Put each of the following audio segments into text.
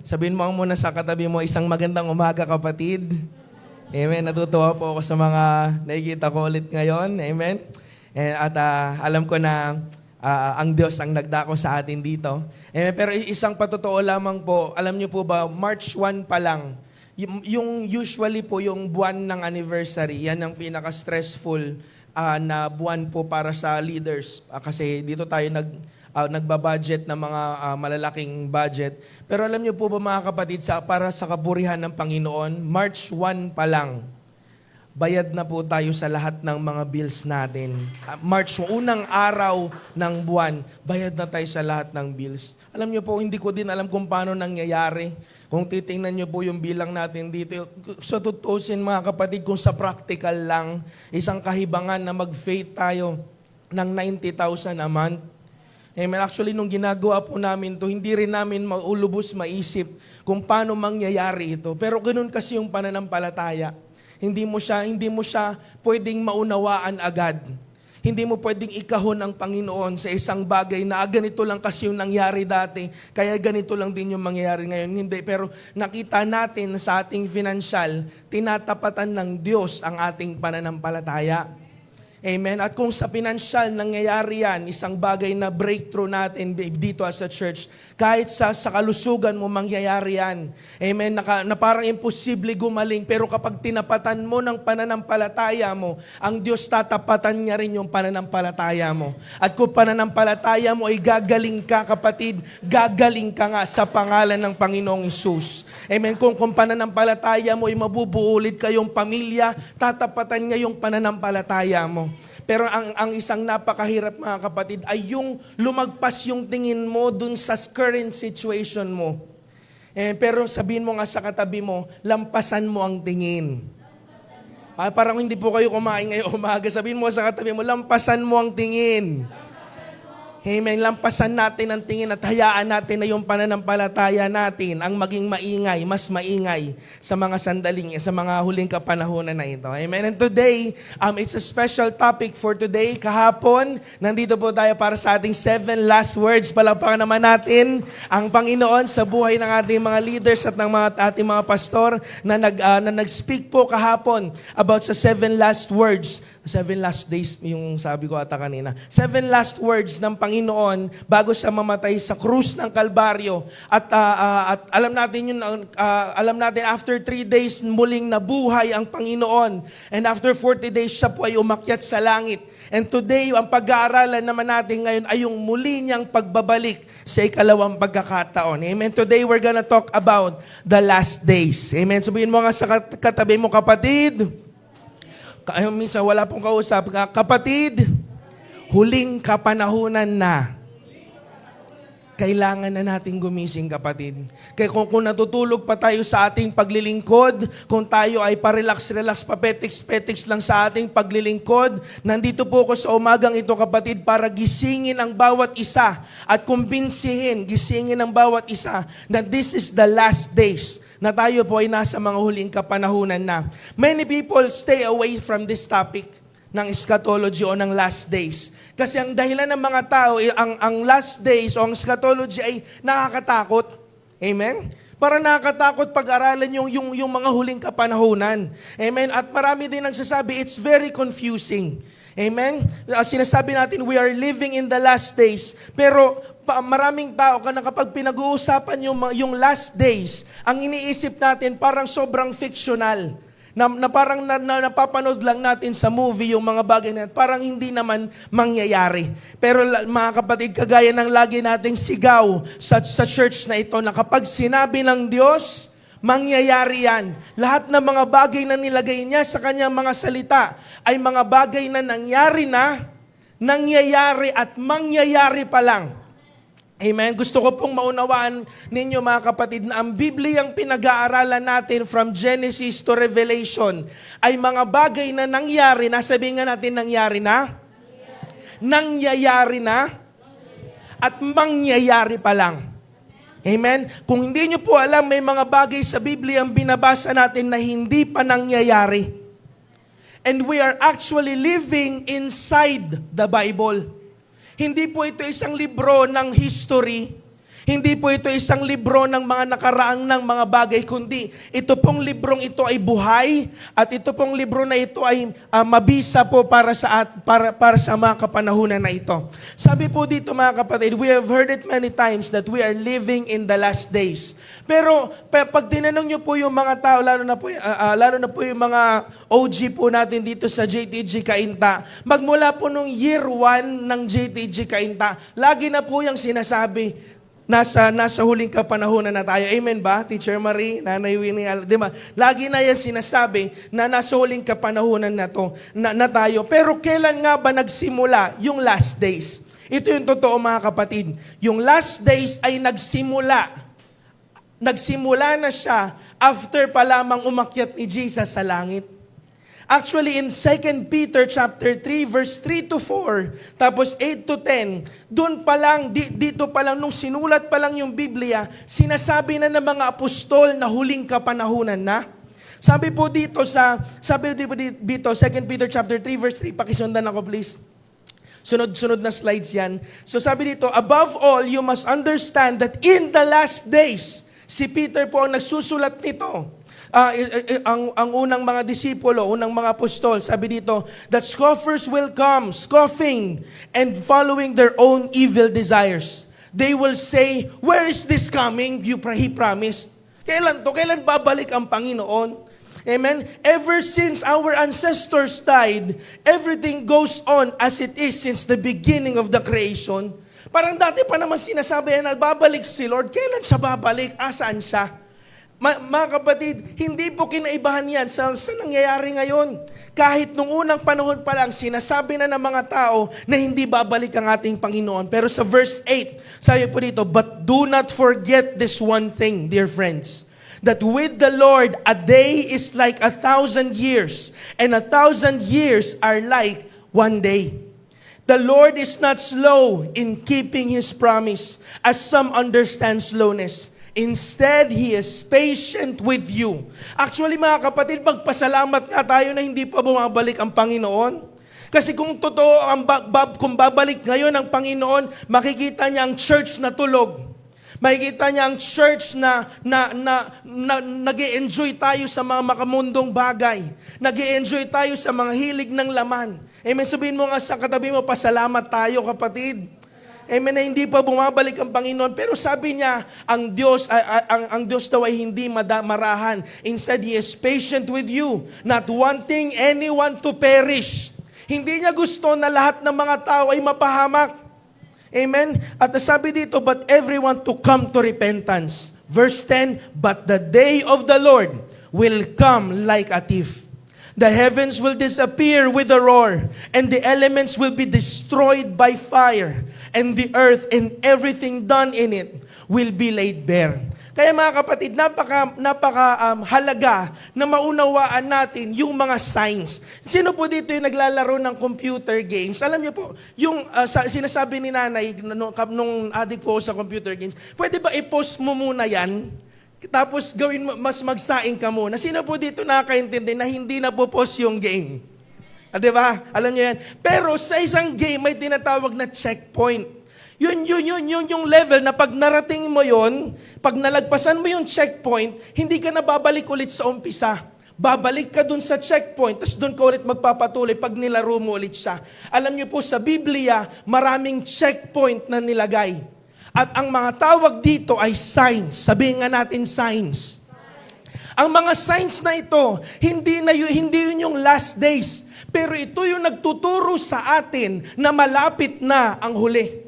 Sabihin mo muna sa katabi mo, isang magandang umaga kapatid. Amen. Natutuwa po ako sa mga nakikita ko ulit ngayon. Amen. Alam ko na ang Diyos ang nagdako sa atin dito. Amen. Pero isang patotoo lamang po, alam niyo po ba, March 1 pa lang, yung usually po yung buwan ng anniversary, yan ang pinaka-stressful na buwan po para sa leaders. Kasi dito tayo nagbabudget ng mga malalaking budget. Pero alam niyo po ba mga kapatid, para sa kaburihan ng Panginoon, March 1 pa lang, bayad na po tayo sa lahat ng mga bills natin. March, unang araw ng buwan, bayad na tayo sa lahat ng bills. Alam niyo po, hindi ko din alam kung paano nangyayari. Kung titingnan niyo po yung bilang natin dito, sa tutusin mga kapatid, kung sa practical lang, isang kahibangan na mag-faith tayo ng 90,000 a month. Amen. Actually, nung ginagawa po namin to, hindi rin namin maulubos maisip kung paano mangyayari ito. Pero ganoon kasi yung pananampalataya. Hindi mo siya pwedeng maunawaan agad. Hindi mo pwedeng ikahon ang Panginoon sa isang bagay na ganito lang kasi yung nangyari dati, kaya ganito lang din yung mangyayari ngayon. Hindi, pero nakita natin sa ating financial, tinatapatan ng Diyos ang ating pananampalataya. Amen. At kung sa pinansyal nangyayari yan, isang bagay na breakthrough natin dito as a church, kahit sa kalusugan mo mangyayari yan. Amen. Na parang imposible gumaling, pero kapag tinapatan mo ng pananampalataya mo, ang Diyos tatapatan niya rin yung pananampalataya mo. At kung pananampalataya mo ay gagaling ka, kapatid, gagaling ka nga sa pangalan ng Panginoong Hesus. Amen. Kung pananampalataya mo ay mabubuulit kayong pamilya, tatapatan niya yung pananampalataya mo. Pero ang isang napakahirap mga kapatid ay yung lumagpas yung tingin mo dun sa current situation mo. Pero sabihin mo nga sa katabi mo, lampasan mo ang tingin. Parang hindi po kayo kumain ngayong umaga. Sabihin mo sa katabi mo, lampasan mo ang tingin. Amen. Lampasan natin ang tingin at hayaan natin na yung pananampalataya natin ang maging maingay, mas maingay sa mga sa mga huling kapanahunan na ito. Amen. And today, it's a special topic for today. Kahapon, nandito po tayo para sa ating 7 last words. Palakpakan naman natin ang Panginoon sa buhay ng ating mga leaders at ng ating mga pastor na nag-speak po kahapon about sa 7 last words. 7 last days, yung sabi ko ata kanina. 7 last words ng Panginoon bago siya mamatay sa krus ng Kalbaryo. At alam natin alam natin after 3 days muling nabuhay ang Panginoon. And after 40 days siya po ay umakyat sa langit. And today, ang pag-aaralan naman natin ngayon ay yung muli niyang pagbabalik sa ikalawang pagkakataon. Amen. Today we're gonna talk about the last days. Amen. Sabihin mo nga sa katabi mo, kapatid, minsan wala pong kausap, kapatid, huling kapanahunan na. Kailangan na natin gumising, kapatid. Kaya kung natutulog pa tayo sa ating paglilingkod, kung tayo ay pa-relax, pa-petiks lang sa ating paglilingkod, nandito po ako sa umagang ito, kapatid, para gisingin ang bawat isa at gisingin ang bawat isa na this is the last days na tayo po ay nasa mga huling kapanahunan na. Many people stay away from this topic ng eschatology o ng last days. Kasi ang dahilan ng mga tao, ang last days o ang eschatology ay nakakatakot. Amen? Para nakakatakot pag-aralan yung mga huling kapanahunan. Amen? At marami din nagsasabi, it's very confusing. Amen? Sinasabi natin, we are living in the last days. Pero maraming tao na kapag pinag-uusapan yung last days, ang iniisip natin parang sobrang fictional. Na parang napapanood lang natin sa movie yung mga bagay na parang hindi naman mangyayari. Pero mga kapatid, kagaya ng lagi nating sigaw sa church na ito, na kapag sinabi ng Diyos, mangyayari yan. Lahat ng mga bagay na nilagay niya sa kanyang mga salita ay mga bagay na nangyayari at mangyayari pa lang. Amen. Gusto ko pong maunawaan ninyo mga kapatid na ang Bibliyang pinag-aaralan natin from Genesis to Revelation ay mga bagay na nangyari na, sabihin nga natin nangyari na, at mangyayari pa lang. Amen. Kung hindi nyo po alam, may mga bagay sa Biblia ang binabasa natin na hindi pa nangyayari. And we are actually living inside the Bible. Hindi po ito isang libro ng history. Hindi po ito isang libro ng mga nakaraang ng mga bagay, kundi ito pong librong ito ay buhay at ito pong libro na ito ay mabisa po para sa mga kapanahunan na ito. Sabi po dito mga kapatid, we have heard it many times that we are living in the last days. Pero pag tinanong niyo po yung mga tao, lalo na po yung mga OG po natin dito sa JTG Cainta, magmula po nung year 1 ng JTG Cainta, lagi na po yung sinasabi, nasa huling kapanahunan na tayo. Amen ba? Teacher Marie, Nanay Winnie, di ba? Lagi na yan sinasabi na nasa huling kapanahunan na tayo. Pero kailan nga ba nagsimula yung last days? Ito yung totoo mga kapatid. Yung last days ay nagsimula na siya after pa lamang umakyat ni Jesus sa langit. Actually, in 2 Peter chapter 3, verse 3 to 4, tapos 8 to 10, doon pa lang, dito pa lang, nung sinulat pa lang yung Biblia, sinasabi na ng mga apostol na huling kapanahunan na. Sabi po dito 2 Peter chapter 3, verse 3, pakisundan ako please. Sunod na slides yan. So sabi dito, above all, you must understand that in the last days, si Peter po ang nagsusulat nito. Ang unang mga disipulo, unang mga apostol, sabi dito, that scoffers will come, scoffing and following their own evil desires. They will say, where is this coming? He promised. Kailan to? Kailan babalik ang Panginoon? Amen? Ever since our ancestors died, everything goes on as it is since the beginning of the creation. Parang dati pa naman sinasabi na babalik si Lord. Kailan siya babalik? Asaan siya? Mga kapatid, hindi po kinaibahan yan sa nangyayari ngayon. Kahit nung unang panahon pa lang, sinasabi na ng mga tao na hindi babalik ang ating Panginoon. Pero sa verse 8, sabi po dito, but do not forget this one thing, dear friends, that with the Lord, a day is like 1,000 years, and 1,000 years are like one day. The Lord is not slow in keeping His promise, as some understand slowness. Instead, He is patient with you. Actually, mga kapatid, magpasalamat nga tayo na hindi pa bumabalik ang Panginoon. Kasi kung totoo, kung babalik ngayon ang Panginoon, makikita niya ang church na tulog. Makikita niya ang church na nag-e-enjoy tayo sa mga makamundong bagay. Nag-e-enjoy tayo sa mga hilig ng laman. Amen. Sabihin mo nga sa katabi mo, pasalamat tayo kapatid. Amen, na hindi pa bumabalik ang Panginoon. Pero sabi niya, ang Diyos daw ay hindi marahan. Instead, He is patient with you, not wanting anyone to perish. Hindi niya gusto na lahat ng mga tao ay mapahamak. Amen? At sabi dito, but everyone to come to repentance. Verse 10, but the day of the Lord will come like a thief. The heavens will disappear with a roar, and the elements will be destroyed by fire, and the earth and everything done in it will be laid bare. Kaya mga kapatid, halaga na maunawaan natin yung mga signs. Sino po dito yung naglalaro ng computer games? Alam niyo po, yung sinasabi ni nanay nung addict po sa computer games, pwede ba i-post mo muna yan? Tapos gawin mas magsaing ka muna. Sino po dito nakakaintindi na hindi na po post yung game? Diba? Alam niyo yan. Pero sa isang game may tinatawag na checkpoint. Yun yung level na pag narating mo yun, pag nalagpasan mo yung checkpoint, hindi ka na babalik ulit sa umpisa. Babalik ka dun sa checkpoint, tapos dun ka ulit magpapatuloy pag nilaro mo ulit siya. Alam niyo po sa Biblia, maraming checkpoint na nilagay. At ang mga tawag dito ay signs. Sabihin nga natin signs. Ang mga signs na ito, hindi yun yung last days. Pero ito yung nagtuturo sa atin na malapit na ang huli.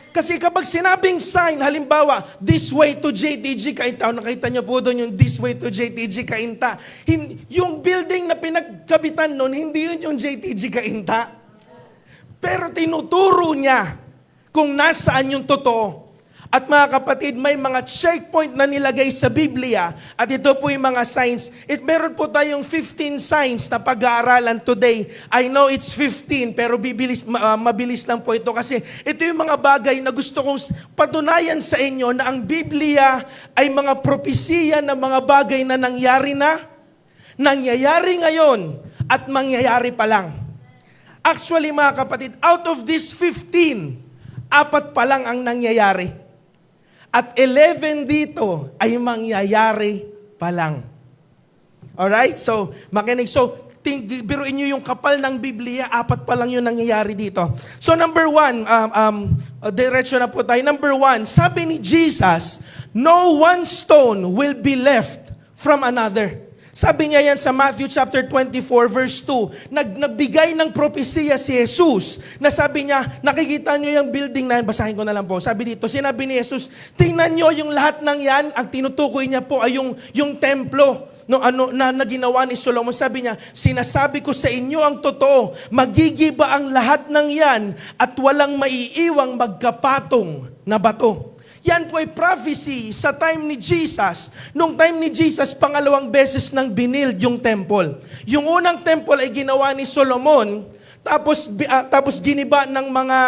Kasi kapag sinabing sign, halimbawa, this way to JTG Cainta, nakita niyo po doon yung this way to JTG Cainta. Yung building na pinagkabitan noon, hindi yun yung JTG Cainta. Pero tinuturo niya kung nasaan yung totoo. At mga kapatid, may mga checkpoint na nilagay sa Biblia at ito po yung mga signs. Meron po tayong 15 signs na pag-aaralan today. I know it's 15 pero mabilis lang po ito kasi ito yung mga bagay na gusto kong patunayan sa inyo na ang Biblia ay mga propesiya ng mga bagay na nangyayari ngayon at mangyayari pa lang. Actually mga kapatid, out of this 15, 4 pa lang ang nangyayari. At 11 dito ay mangyayari pa lang. Alright? So, makinig. So, biruin nyo yung kapal ng Biblia, 4 pa lang yung nangyayari dito. So, number 1, diretso na po tayo. Number 1, sabi ni Jesus, no one stone will be left from another. Sabi niya yan sa Matthew chapter 24 verse 2. Nagbigay ng propesiya si Jesus na sabi niya, nakikita niyo yung building na yan, basahin ko na lang po. Sabi dito, sinabi ni Jesus, tingnan niyo yung lahat ng yan, ang tinutukoy niya po ay yung templo na ginawa ni Solomon. Sabi niya, sinasabi ko sa inyo ang totoo, magigiba ang lahat ng yan at walang maiiwang magkapatong na bato. Yan po ay prophecy sa time ni Jesus. Nung time ni Jesus, pangalawang beses nang binild yung temple. Yung unang temple ay ginawa ni Solomon, tapos giniba ng mga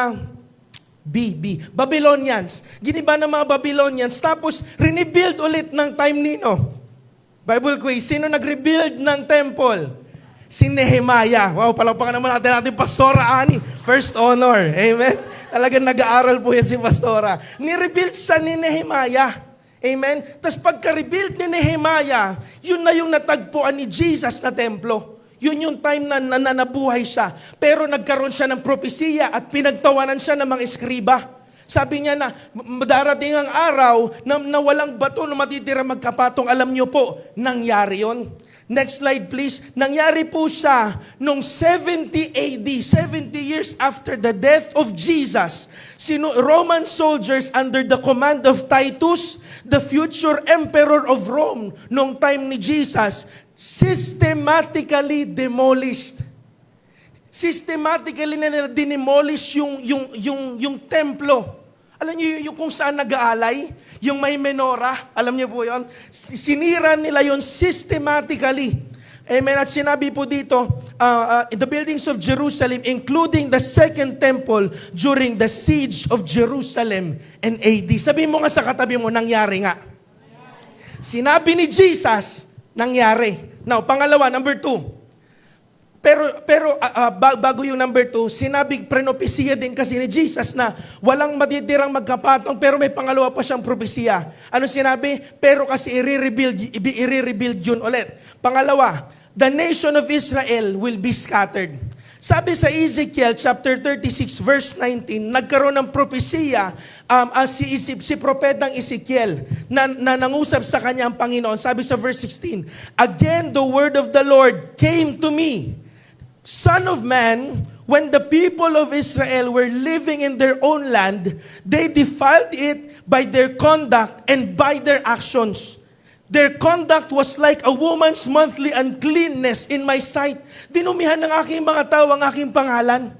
Babylonians. Giniba ng mga Babylonians, tapos rebuild ulit ng time nino. Bible quiz, sino nag-rebuild ng temple? Si Nehemiah. Wow, palakpakan naman natin Pastora Ani. First honor. Amen? Talagang nag-aaral po yan si Pastora. Ni-rebuild siya ni Nehemiah. Amen? Tapos pagka-rebuild ni Nehemiah, yun na yung natagpuan ni Jesus na templo. Yun yung time na nabuhay siya. Pero nagkaroon siya ng propesiya at pinagtawanan siya ng mga eskriba. Sabi niya na darating ang araw na walang bato na matitira magkapatong. Alam niyo po, nangyari yun. Next slide please. Nangyari po siya noong 70 AD, 70 years after the death of Jesus. Roman soldiers under the command of Titus, the future emperor of Rome, noong time ni Jesus, systematically demolished. Systematically na nila dinemolish yung templo. Alam niyo yung kung saan nag-aalay? Yung may menorah, alam niyo po yun? Sinira nila yun systematically. Amen. At sinabi po dito, the buildings of Jerusalem, including the second temple during the siege of Jerusalem in AD. Sabi mo nga sa katabi mo, nangyari nga. Sinabi ni Jesus, nangyari. Now, pangalawa, number 2. Pero bago yung number 2, sinabi, prenopesiya din kasi ni Jesus na walang matitirang magkapatong, pero may pangalawa pa siyang propesiya. Ano sinabi? Pero kasi i-rebuild yun ulit. Pangalawa, the nation of Israel will be scattered. Sabi sa Ezekiel chapter 36 verse 19, nagkaroon ng propesiya si propetang Ezekiel na nangusap sa kanya ang Panginoon. Sabi sa verse 16, again the word of the Lord came to me, Son of man, when the people of Israel were living in their own land, they defiled it by their conduct and by their actions. Their conduct was like a woman's monthly uncleanness in my sight. Dinumihan ng aking mga tao ang aking pangalan.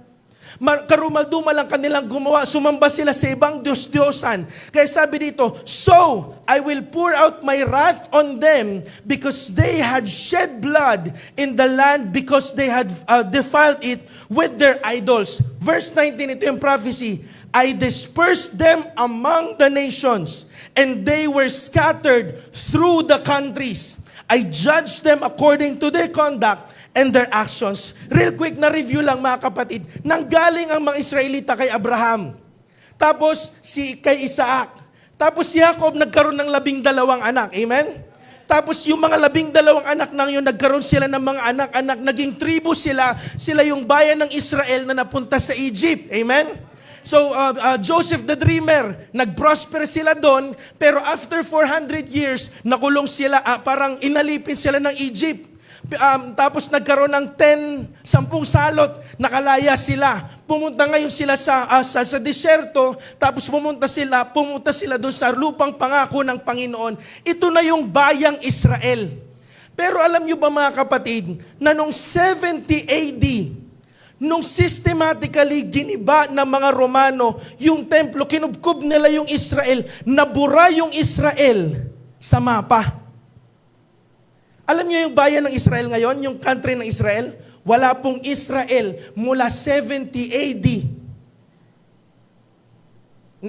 Karumal-dumal ang kanilang gumawa. Sumamba sila sa ibang Diyos-Diyosan. Kaya sabi dito, so I will pour out my wrath on them because they had shed blood in the land because they had defiled it with their idols. Verse 19, ito yung prophecy. I dispersed them among the nations and they were scattered through the countries. I judged them according to their conduct and their actions. Real quick na review lang mga kapatid. Nanggaling ang mga Israelita kay Abraham. Tapos kay Isaac. Tapos si Jacob nagkaroon ng 12 anak. Amen? Tapos yung mga 12 anak na yun, nagkaroon sila ng mga anak-anak. Naging tribo sila. Sila yung bayan ng Israel na napunta sa Egypt. Amen? So, Joseph the Dreamer, nag-prosper sila doon, pero after 400 years, nakulong sila, parang inalipin sila ng Egypt. Tapos nagkaroon ng 10 salot, nakalaya sila. Pumunta ngayon sila sa deserto, tapos pumunta sila doon sa lupang pangako ng Panginoon. Ito na yung bayang Israel. Pero alam nyo ba mga kapatid, na noong 70 AD, nung systematically giniba ng mga Romano yung templo, kinubkob nila yung Israel, nabura yung Israel sa mapa. Alam niyo yung bayan ng Israel ngayon, yung country ng Israel? Wala pong Israel mula 70 AD.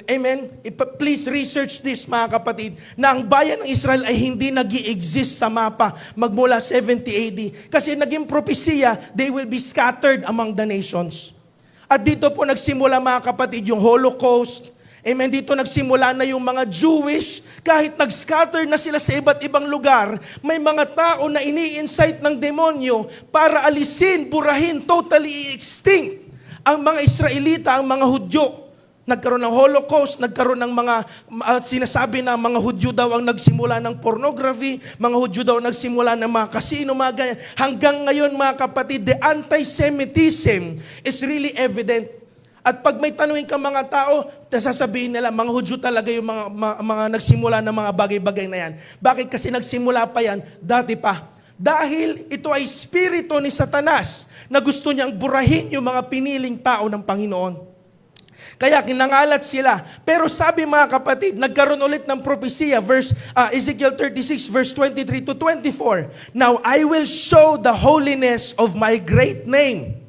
Amen? Please research this mga kapatid, na ang bayan ng Israel ay hindi nag-i-exist sa mapa magmula 70 AD. Kasi naging propesiya, they will be scattered among the nations. At dito po nagsimula mga kapatid yung Holocaust, Amen. Dito nagsimula na yung mga Jewish, kahit nag-scatter na sila sa iba't ibang lugar, may mga tao na ini-incite ng demonyo para alisin, burahin, totally extinct ang mga Israelita, ang mga Hudyo. Nagkaroon ng Holocaust, nagkaroon ng mga sinasabi na mga Hudyo daw ang nagsimula ng pornography, mga Hudyo daw nagsimula ng mga kasino, mga ganyan. Hanggang ngayon mga kapatid, the anti-Semitism is really evident. At pag may tanungin ka mga tao, sasabihin nila, mga Hudyo talaga yung mga nagsimula ng mga bagay-bagay na yan. Bakit kasi nagsimula pa yan? Dati pa. Dahil ito ay spirito ni Satanas na gusto niyang burahin yung mga piniling tao ng Panginoon. Kaya kinangalat sila. Pero sabi mga kapatid, nagkaroon ulit ng propesya, Ezekiel 36 verse 23 to 24. Now I will show the holiness of my great name,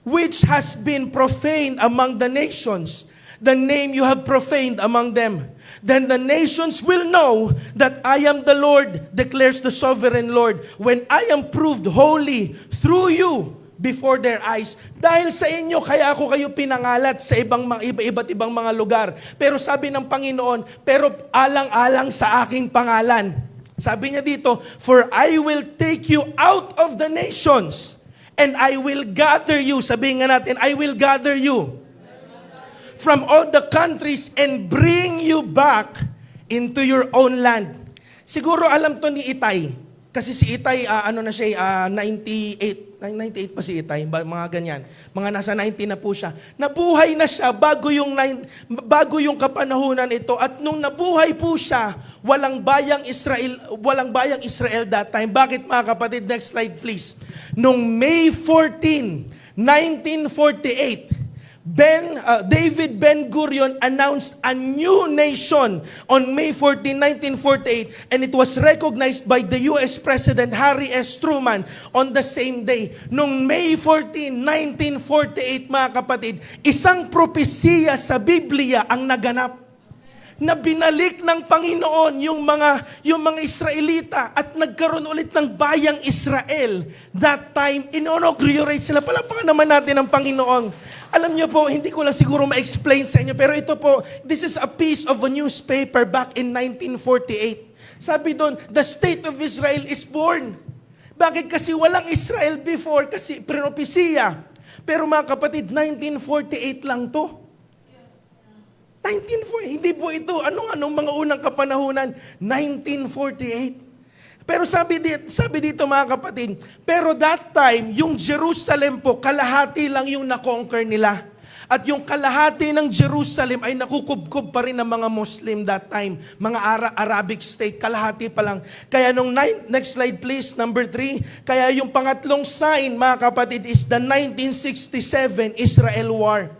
which has been profaned among the nations, the name you have profaned among them. Then the nations will know that I am the Lord, declares the sovereign Lord, when I am proved holy through you before their eyes. Dahil sa inyo, kaya ako kayo pinangalat sa iba't ibang mga lugar. Pero sabi ng Panginoon, pero alang-alang sa aking pangalan. Sabi niya dito, for I will take you out of the nations, and I will gather you. Sabihin nga natin, I will gather you from all the countries and bring you back into your own land. Siguro alam to ni Itay. Kasi si Itay, 98 pa si Itay, mga ganyan. Mga nasa 90 na po siya. Nabuhay na siya bago yung kapanahunan ito. At nung nabuhay po siya, walang bayang Israel that time. Bakit mga kapatid? Next slide please. Nung May 14, 1948, David Ben-Gurion announced a new nation on May 14, 1948, and it was recognized by the U.S. President Harry S. Truman on the same day. Noong May 14, 1948, mga kapatid, isang propesiya sa Biblia ang naganap na binalik ng Panginoon yung mga Israelita at nagkaroon ulit ng bayang Israel. That time, inaugurate sila. Palapakan naman natin ang Panginoon. Alam niyo po, hindi ko lang siguro ma-explain sa inyo, pero ito po, this is a piece of a newspaper back in 1948. Sabi doon, the state of Israel is born. Bakit? Kasi walang Israel before, kasi propesiya. Pero mga kapatid, 1948 lang to. 1948, hindi po ito. Anong mga unang kapanahunan? 1948. Pero sabi dito mga kapatid, pero that time, yung Jerusalem po, kalahati lang yung na-conquer nila. At yung kalahati ng Jerusalem ay nakukubkob pa rin ng mga Muslim that time. Mga Arabic state, kalahati pa lang. Kaya nung next slide please, number 3. Kaya yung pangatlong sign mga kapatid is the 1967 Israel War.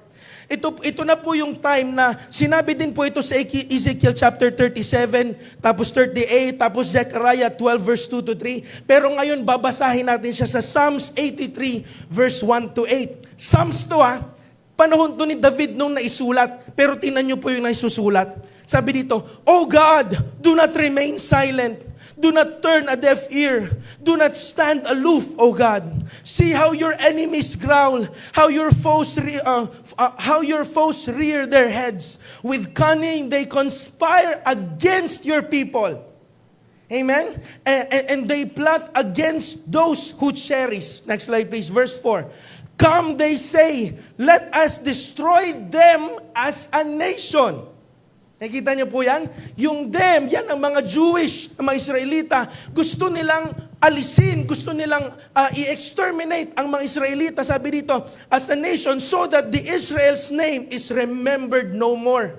Ito na po yung time na sinabi din po ito sa Ezekiel chapter 37, tapos 38, tapos Zechariah 12 verse 2 to 3. Pero ngayon babasahin natin siya sa Psalms 83 verse 1 to 8. Psalms to panahon to ni David nung naisulat, pero tingnan niyo po yung naisusulat. Sabi dito, O God, do not remain silent. Do not turn a deaf ear. Do not stand aloof, O God. See how your enemies growl, how your foes rear their heads. With cunning they conspire against your people. Amen? And they plot against those who cherish. Next slide please, verse 4. Come, they say, let us destroy them as a nation. Nakikita niyo po yan? Yung them, yan ang mga Jewish, ang mga Israelita, gusto nilang alisin, gusto nilang i-exterminate ang mga Israelita, sabi dito, as a nation, so that the Israel's name is remembered no more.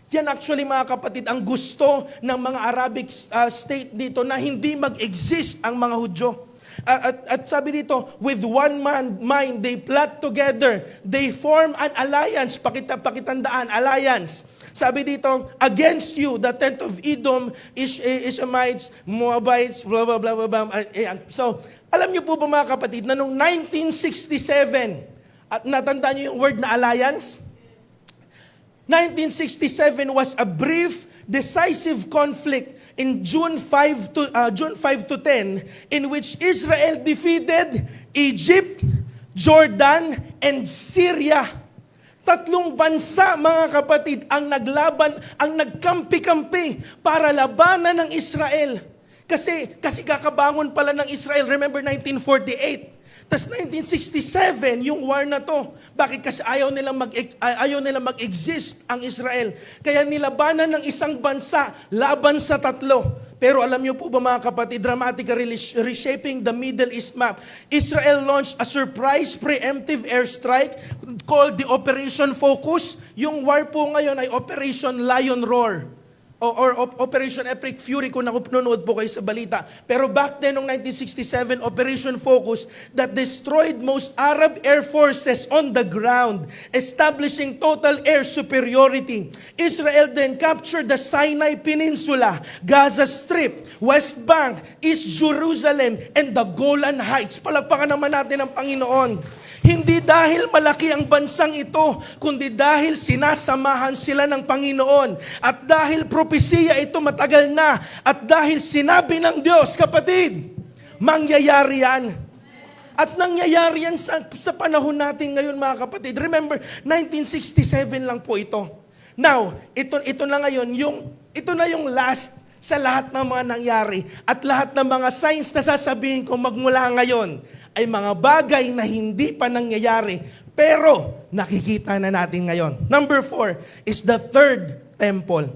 Yan actually mga kapatid, ang gusto ng mga Arabic state dito na hindi mag-exist ang mga Hudyo. At sabi dito, with one mind, they plot together, they form an alliance, pakitandaan, alliance. Sabi dito, against you, the tent of Edom, Ishmaelites, Moabites, blah, blah, blah, blah, blah. So, alam niyo po ba mga kapatid, na noong 1967, at natandaan niyo yung word na alliance? 1967 was a brief, decisive conflict in June 5 to 10, in which Israel defeated Egypt, Jordan, and Syria. Tatlong bansa, mga kapatid, ang naglaban, ang nagkampi-kampi para labanan ng Israel. Kasi kakabangon pala ng Israel. Remember 1948. Tas 1967, yung war na to. Bakit? Kasi ayaw nilang mag-exist ang Israel. Kaya nilabanan ng isang bansa laban sa tatlo. Pero alam niyo po ba, mga kapatid, dramatically reshaping the Middle East map, Israel launched a surprise preemptive airstrike called the Operation Focus. Yung war po ngayon ay Operation Lion Roar. Or Operation Epic Fury kung nanonood po kayo sa balita. Pero back then, noong 1967, Operation Focus that destroyed most Arab air forces on the ground, establishing total air superiority. Israel then captured the Sinai Peninsula, Gaza Strip, West Bank, East Jerusalem, and the Golan Heights. Palakpakan naman natin ang Panginoon. Hindi dahil malaki ang bansang ito, kundi dahil sinasamahan sila ng Panginoon. At dahil propesiya ito matagal na, at dahil sinabi ng Diyos, kapatid, mangyayari yan. At nangyayari yan sa panahon natin ngayon, mga kapatid. Remember, 1967 lang po ito. Now, ito na ngayon, ito na yung last sa lahat ng mga nangyari. At lahat ng mga signs na sasabihin ko magmula ngayon, ay mga bagay na hindi pa nangyayari, pero nakikita na natin ngayon. Number 4 is the third temple.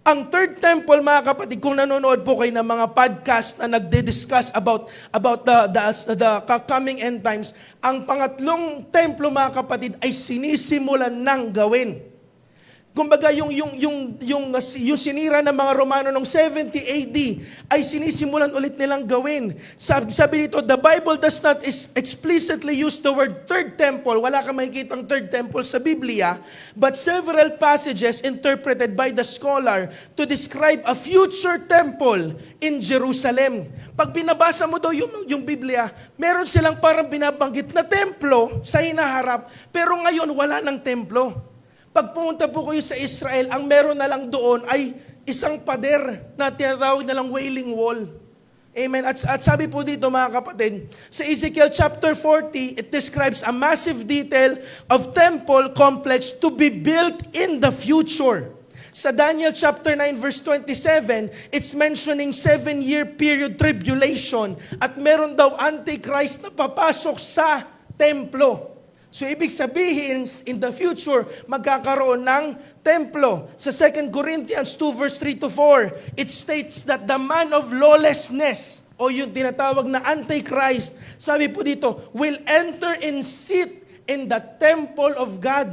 Ang third temple, mga kapatid, kung nanonood po kayo ng mga podcast na nagde-discuss about the coming end times, ang pangatlong templo, mga kapatid, ay sinisimulan ng gawin. Kumbaga, yung sinira ng mga Romano noong 70 AD ay sinisimulan ulit nilang gawin. Sabi dito, the Bible does not explicitly use the word third temple. Wala kang makikitang third temple sa Biblia. But several passages interpreted by the scholar to describe a future temple in Jerusalem. Pag binabasa mo daw yung Biblia, meron silang parang binabanggit na templo sa hinaharap, pero ngayon wala ng templo. Pag pumunta po kayo sa Israel, ang meron na lang doon ay isang pader na tinatawag na lang Wailing Wall. Amen. At sabi po dito, mga kapatid, sa Ezekiel chapter 40, it describes a massive detail of temple complex to be built in the future. Sa Daniel chapter 9 verse 27, it's mentioning 7-year period tribulation at meron daw Antichrist na papasok sa templo. So ibig sabihin, in the future, magkakaroon ng templo. Sa 2 Corinthians 2 verse 3 to 4, it states that the man of lawlessness, o yung tinatawag na Antichrist, sabi po dito, will enter and sit in the temple of God.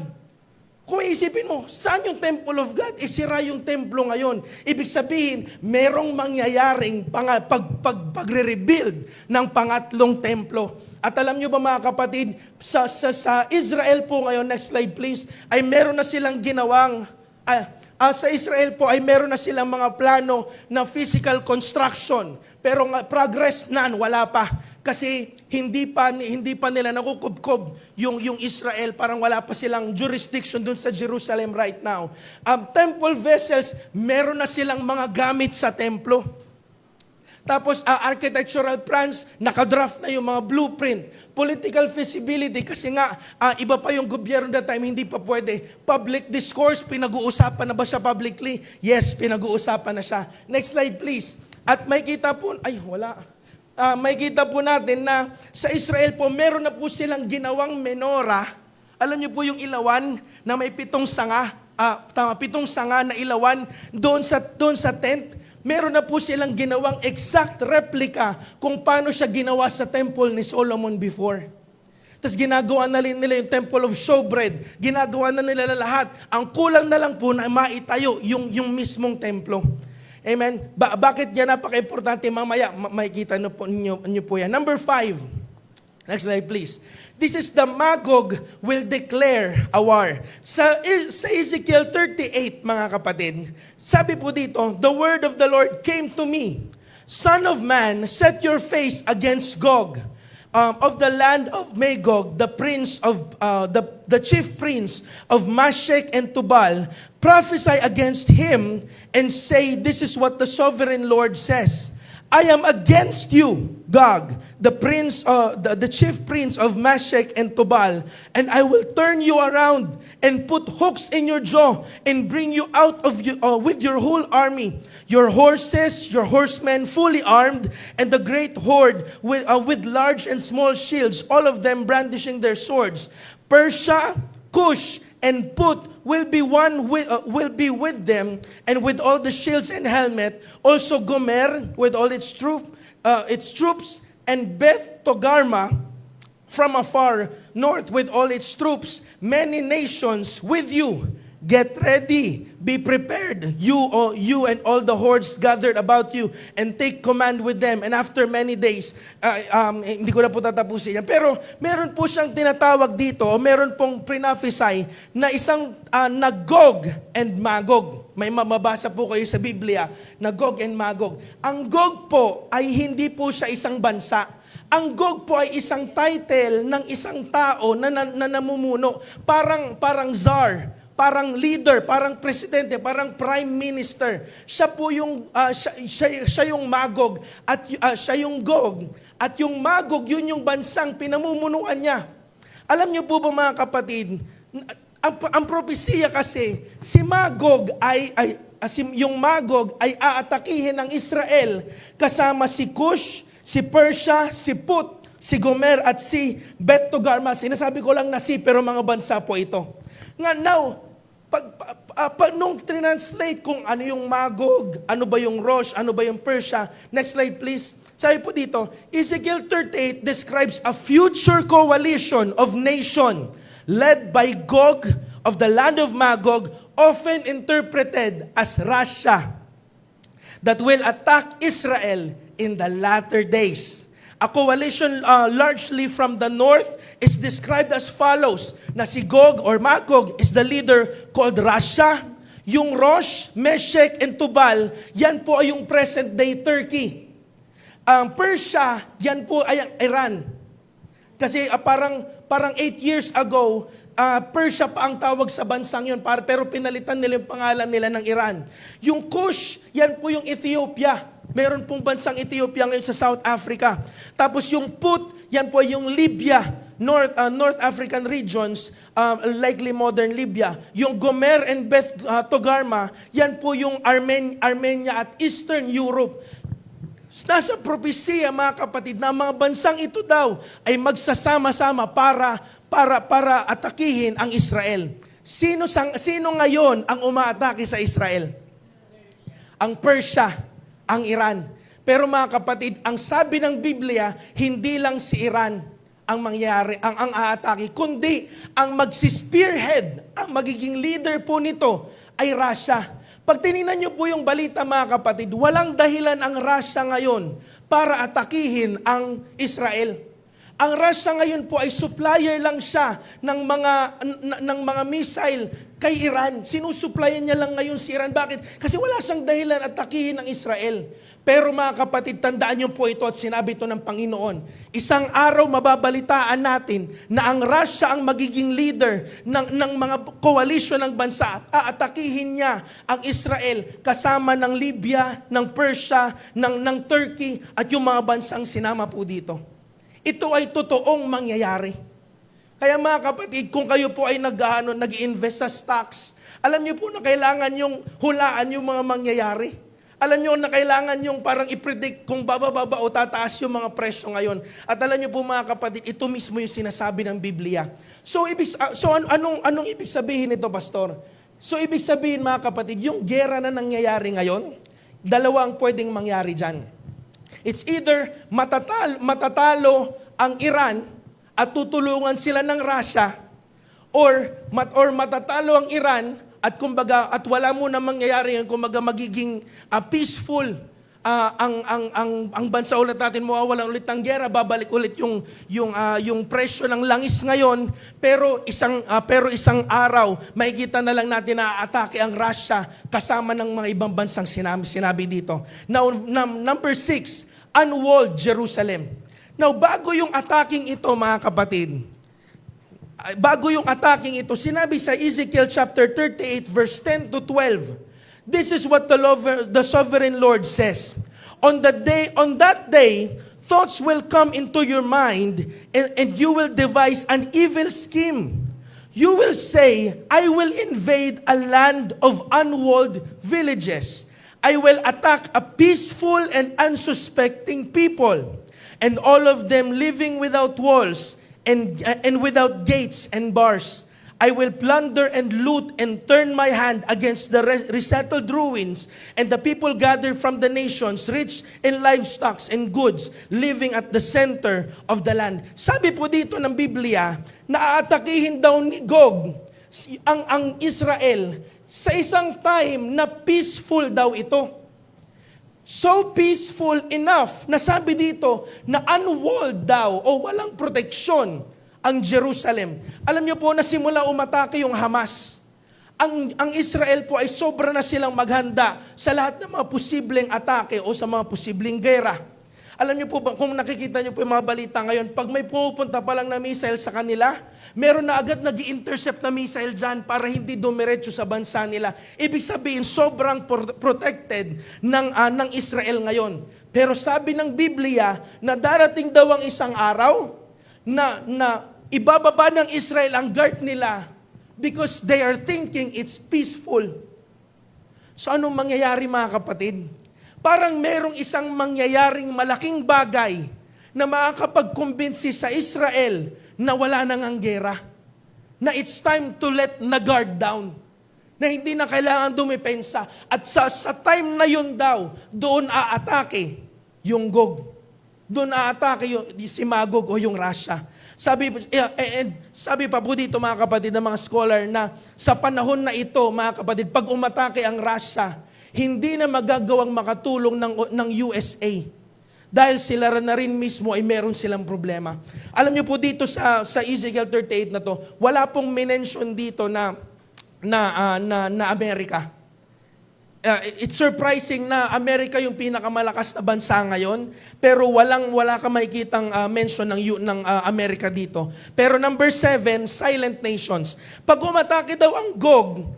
Kung isipin mo, saan yung temple of God? Isira yung templo ngayon. Ibig sabihin, merong mangyayaring pagre-rebuild ng pangatlong templo. At alam nyo ba, mga kapatid, sa Israel po ngayon, next slide please, ay meron na silang ginawang, sa Israel po ay meron na silang mga plano na physical construction. Pero progress none, wala pa. Kasi hindi pa nila nakukubkob yung Israel, parang wala pa silang jurisdiction dun sa Jerusalem right now. Temple vessels, meron na silang mga gamit sa templo. Tapos architectural plans, nakadraft na yung mga blueprint. Political feasibility, kasi nga iba pa yung gobyerno that time, hindi pa pwede. Public discourse, pinag-uusapan na ba siya publicly? Yes, pinag-uusapan na siya. Next slide please. At may kita po, may kita po natin na sa Israel po, meron na po silang ginawang menorah. Alam niyo po yung ilawan na may 7 sanga, 7 sanga na ilawan doon sa tent. Meron na po silang ginawang exact replica kung paano siya ginawa sa temple ni Solomon before. Tapos ginagawa na nila yung temple of showbread. Ginagawa na nila lahat. Ang kulang na lang po na maitayo yung mismong templo. Amen? Bakit yan napaka-importante? Mamaya, makikita niyo po yan. Number 5. Next slide please. This is the Magog will declare a war. Sa Ezekiel 38, mga kapatid, sabi po dito, the word of the Lord came to me. Son of man, set your face against Gog, of the land of Magog, the prince of the chief prince of Meshech and Tubal. Prophesy against him and say, this is what the sovereign Lord says. I am against you, Gog, the chief prince of Meshech and Tubal, and I will turn you around and put hooks in your jaw and bring you out of you with your whole army, your horses, your horsemen fully armed, and the great horde with large and small shields, all of them brandishing their swords. Persia, Cush, and Put will be with them, and with all the shields and helmet. Also Gomer with all its troops, and Beth Togarma from afar north with all its troops. Many nations with you. Get ready, be prepared, you and all the hordes gathered about you, and take command with them. And after many days, hindi ko na po tatapusin yan. Pero meron po siyang tinatawag dito, o meron pong prophesy na isang na Gog and Magog. May mababasa po kayo sa Biblia na Gog and Magog. Ang Gog po ay hindi po siya isang bansa. Ang Gog po ay isang title ng isang tao na namumuno. Parang czar, parang leader, parang presidente, parang prime minister. Siya po yung siya yung Magog at siya yung Gog. At yung Magog, yun yung bansang pinamumunuan niya. Alam niyo po ba mga kapatid, ang propesiya kasi si Magog yung Magog ay aatakihin ng Israel kasama si Cush, si Persia, si Put, si Gomer at si Beth Togarma. Sinasabi ko lang na pero mga bansa po ito. Now, pag nung translate kung ano yung Magog, ano ba yung Rosh, ano ba yung Persia, next slide please. Sabi po dito, Ezekiel 38 describes a future coalition of nation led by Gog of the land of Magog, often interpreted as Russia, that will attack Israel in the latter days. A coalition largely from the north is described as follows, na si Gog or Magog is the leader called Russia. Yung Rosh, Meshech, and Tubal, yan po ay yung present-day Turkey. Persia, yan po ay ang Iran. Kasi parang 8 years ago, Persia pa ang tawag sa bansang yun, pero pinalitan nila yung pangalan nila ng Iran. Yung Cush, yan po yung Ethiopia. Meron pong bansang Ethiopia ngayon sa South Africa. Tapos yung Put, yan po yung Libya, North African regions, likely modern Libya. Yung Gomer and Beth Togarma, yan po yung Armenia at Eastern Europe. Nasa propesiya mga kapatid na mga bansang ito daw ay magsasama-sama para atakihin ang Israel. Sino ngayon ang umaatake sa Israel? Ang Persia, ang Iran. Pero mga kapatid, ang sabi ng Biblia, hindi lang si Iran ang mangyayari, ang aatake, kundi ang magsispearhead, ang magiging leader po nito ay Russia. Pag tinignan niyo po yung balita mga kapatid, walang dahilan ang Russia ngayon para atakihin ang Israel. Ang Russia ngayon po ay supplier lang siya ng mga missile kay Iran. Sinusupplyan niya lang ngayon si Iran. Bakit? Kasi wala siyang dahilan at takihin ng Israel. Pero mga kapatid, tandaan niyo po ito at sinabi ito ng Panginoon. Isang araw mababalitaan natin na ang Russia ang magiging leader ng mga coalition ng bansa at aatakihin niya ang Israel kasama ng Libya, ng Persia, ng Turkey at yung mga bansang sinama po dito. Ito ay totoong mangyayari. Kaya mga kapatid, kung kayo po ay nag-invest sa stocks, alam niyo po na kailangan yung hulaan yung mga mangyayari. Alam niyo na kailangan yung parang i-predict kung bababa o tataas yung mga presyo ngayon. At alam niyo po mga kapatid, ito mismo yung sinasabi ng Biblia. So anong ibig sabihin nito, Pastor? So ibig sabihin mga kapatid, yung gera na nangyayari ngayon, dalawa ang pwedeng mangyari dyan. It's either matatalo ang Iran at tutulungan sila ng Russia, or matatalo ang Iran at kumbaga at wala mo na mangyayari yan, kumbaga magiging peaceful ang bansa ulit natin, mawawala ulit ng gera, babalik ulit yung presyo ng langis ngayon, pero isang araw makikita na lang natin na atake ang Russia kasama ng mga ibang bansang sinabi dito. Now, number 6, unwalled Jerusalem. Now, bago yung attacking ito, mga kapatid, sinabi sa Ezekiel chapter 38, verse 10 to 12, this is what the sovereign Lord says. On that day, thoughts will come into your mind, and you will devise an evil scheme. You will say, I will invade a land of unwalled villages. I will attack a peaceful and unsuspecting people, and all of them living without walls and without gates and bars. I will plunder and loot and turn my hand against the resettled ruins and the people gathered from the nations, rich in livestock and goods, living at the center of the land. Sabi po dito ng Biblia, na aatakihin daw ni Gog ang Israel sa isang time na peaceful daw ito. So peaceful enough na sabi dito na unwalled daw o walang proteksyon ang Jerusalem. Alam niyo po na simula umatake yung Hamas. Ang Israel po ay sobra na silang maghanda sa lahat ng mga posibleng atake o sa mga posibleng gera. Alam niyo po ba, kung nakikita niyo po yung mga balita ngayon, pag may pupunta pa lang na missile sa kanila, meron na agad nag-i-intercept na missile dyan para hindi dumiretso sa bansa nila. Ibig sabihin, sobrang protected ng Israel ngayon. Pero sabi ng Biblia na darating daw ang isang araw na ibababa ng Israel ang guard nila because they are thinking it's peaceful. So anong mangyayari mga kapatid? Parang merong isang mangyayaring malaking bagay na makakapag-kumbinsi sa Israel na wala nang ang gera. Na it's time to let na guard down. Na hindi na kailangan dumipensa. At sa time na yun daw, doon aatake yung Gog. Doon aatake si Magog o yung Russia. Sabi pa po dito mga kapatid ng mga scholar na sa panahon na ito mga kapatid, pag umatake ang Russia, hindi na magagawang makatulong ng USA. Dahil sila na rin mismo ay meron silang problema. Alam niyo po dito sa Ezekiel 38 na to, wala pong minention dito na Amerika. It's surprising na Amerika yung pinakamalakas na bansa ngayon, pero wala ka makikitang mention ng Amerika dito. Pero number 7, silent nations. Pag umatake daw ang Gog,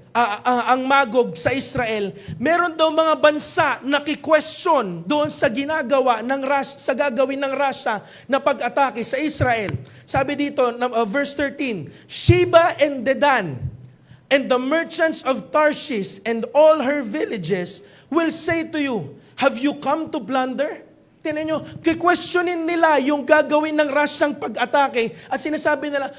ang Magog sa Israel, meron daw mga bansa na ki-question doon sa ginagawa sa gagawin ng Russia na pag-atake sa Israel. Sabi dito, verse 13, Sheba and Dedan, and the merchants of Tarshish and all her villages will say to you, have you come to plunder? Tinan nyo, kikwestiyonin nila yung gagawin ng Russiang pag-atake at sinasabi nila,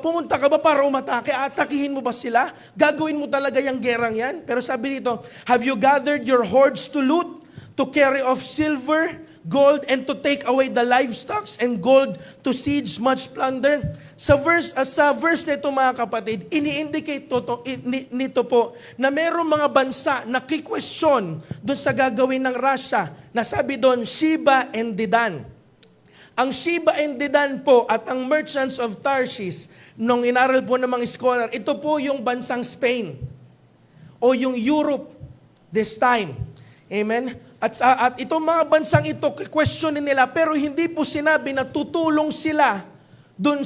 pumunta ka ba para umatake? Atakihin mo ba sila? Gagawin mo talaga yung gerang yan? Pero sabi dito, have you gathered your hordes to loot, to carry off silver, gold, and to take away the livestock, and gold to siege much plunder? Sa verse nito mga kapatid, ini-indicate nito po na mayroong mga bansa na ki-question doon sa gagawin ng Russia, na sabi doon, Sheba and Dedan. Ang Sheba and Dedan po at ang merchants of Tarshish, nung inaral po ng mga scholar, ito po yung bansang Spain o yung Europe this time. Amen? At itong mga bansang ito, questionin nila, pero hindi po sinabi na tutulong sila doon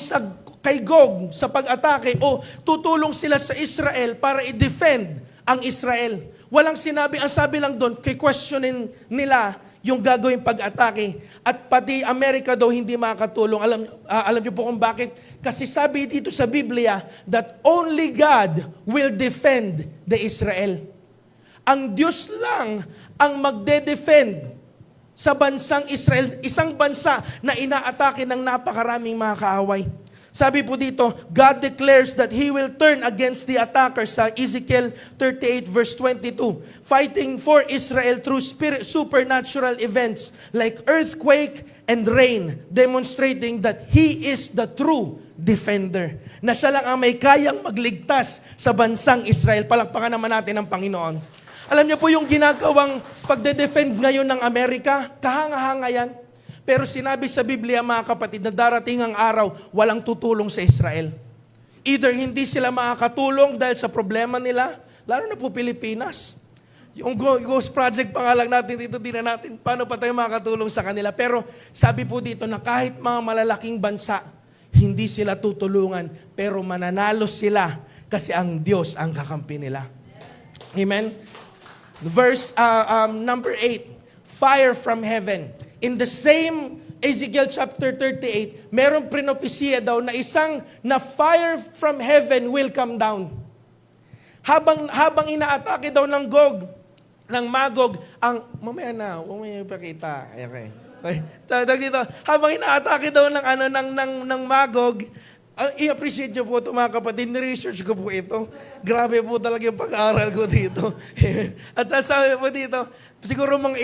kay Gog sa pag-atake o tutulong sila sa Israel para i-defend ang Israel. Walang sinabi, ang sabi lang doon, questionin nila yung gagawin pag-atake. At pati Amerika daw hindi makakatulong. Alam niyo po kung bakit? Kasi sabi dito sa Biblia that only God will defend the Israel. Ang Diyos lang ang magde-defend sa bansang Israel, isang bansa na inaatake ng napakaraming mga kaaway. Sabi po dito, God declares that He will turn against the attackers sa Ezekiel 38 verse 22, fighting for Israel through supernatural events like earthquake and rain, demonstrating that He is the true defender. Na siya lang ang may kayang magligtas sa bansang Israel. Palakpakan naman natin ang Panginoon. Alam niyo po yung ginagawang pagde-defend ngayon ng Amerika, kahanga-hanga yan. Pero sinabi sa Biblia mga kapatid na darating ang araw, walang tutulong sa Israel. Either hindi sila makakatulong dahil sa problema nila, lalo na po Pilipinas. Yung Ghost Project pa nga lang natin dito, di na natin paano pa tayo makakatulong sa kanila. Pero sabi po dito na kahit mga malalaking bansa, hindi sila tutulungan, pero mananalo sila kasi ang Diyos ang kakampi nila. Amen? Verse number 8. fire from heaven. In the same Ezekiel chapter 38, merong prinopesya daw na isang na fire from heaven will come down. Habang inaatake daw ng Magog, ang, mamaya na, huwag mo yung ipakita. Okay. Dito, habang inaatake daw ng Magog, i-appreciate nyo po ito mga kapatid, ni-research ko po ito. Grabe po talaga yung pag-aaral ko dito. At sabi po dito, siguro mga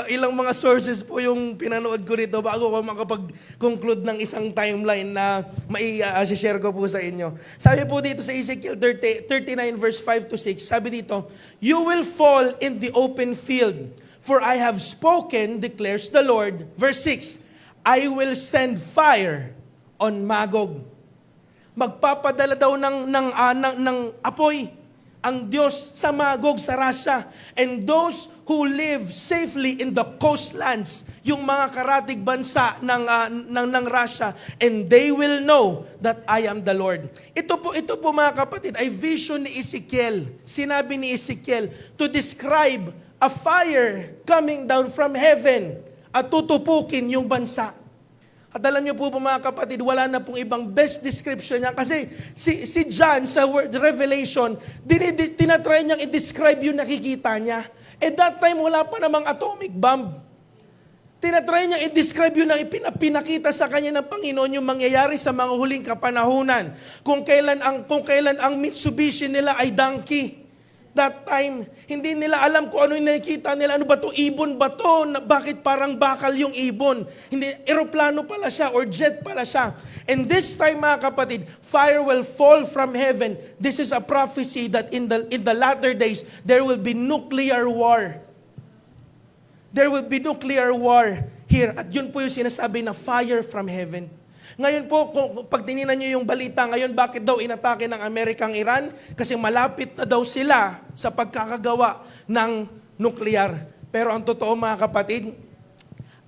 ilang mga sources po yung pinanood ko dito bago ko makapag-conclude ng isang timeline na mai-share ko po sa inyo. Sabi po dito sa Ezekiel 39 verse 5 to 6, sabi dito, "You will fall in the open field, for I have spoken, declares the Lord." Verse 6, "I will send fire on Magog." Magpapadala daw ng apoy ang Diyos sa Magog, sa Russia. And those who live safely in the coastlands, yung mga karatig bansa ng Russia, and they will know that I am the Lord. Ito po mga kapatid, ay vision ni Ezekiel. Sinabi ni Ezekiel to describe a fire coming down from heaven at tutupukin yung bansa. At alam niyo po mga kapatid, wala na pong ibang best description niya. Kasi si John sa word Revelation, tinatry niyang i-describe yung nakikita niya. At that time, wala pa namang atomic bomb. Tinatry niyang i-describe yung pinakita sa kanya ng Panginoon yung mangyayari sa mga huling kapanahunan. Kung kailan ang Mitsubishi nila ay donkey. That time, hindi nila alam kung ano yung nakikita nila. Ano ba to? Ibon ba to? Bakit parang bakal yung ibon? Hindi, eroplano pala siya or jet pala siya. And this time mga kapatid, fire will fall from heaven. This is a prophecy that in the latter days, there will be nuclear war. There will be nuclear war here. At yun po yung sinasabi na fire from heaven. Ngayon po, pag tininan nyo yung balita ngayon, bakit daw inatake ng Amerika ang Iran? Kasi malapit na daw sila sa pagkakagawa ng nuklear. Pero ang totoo mga kapatid,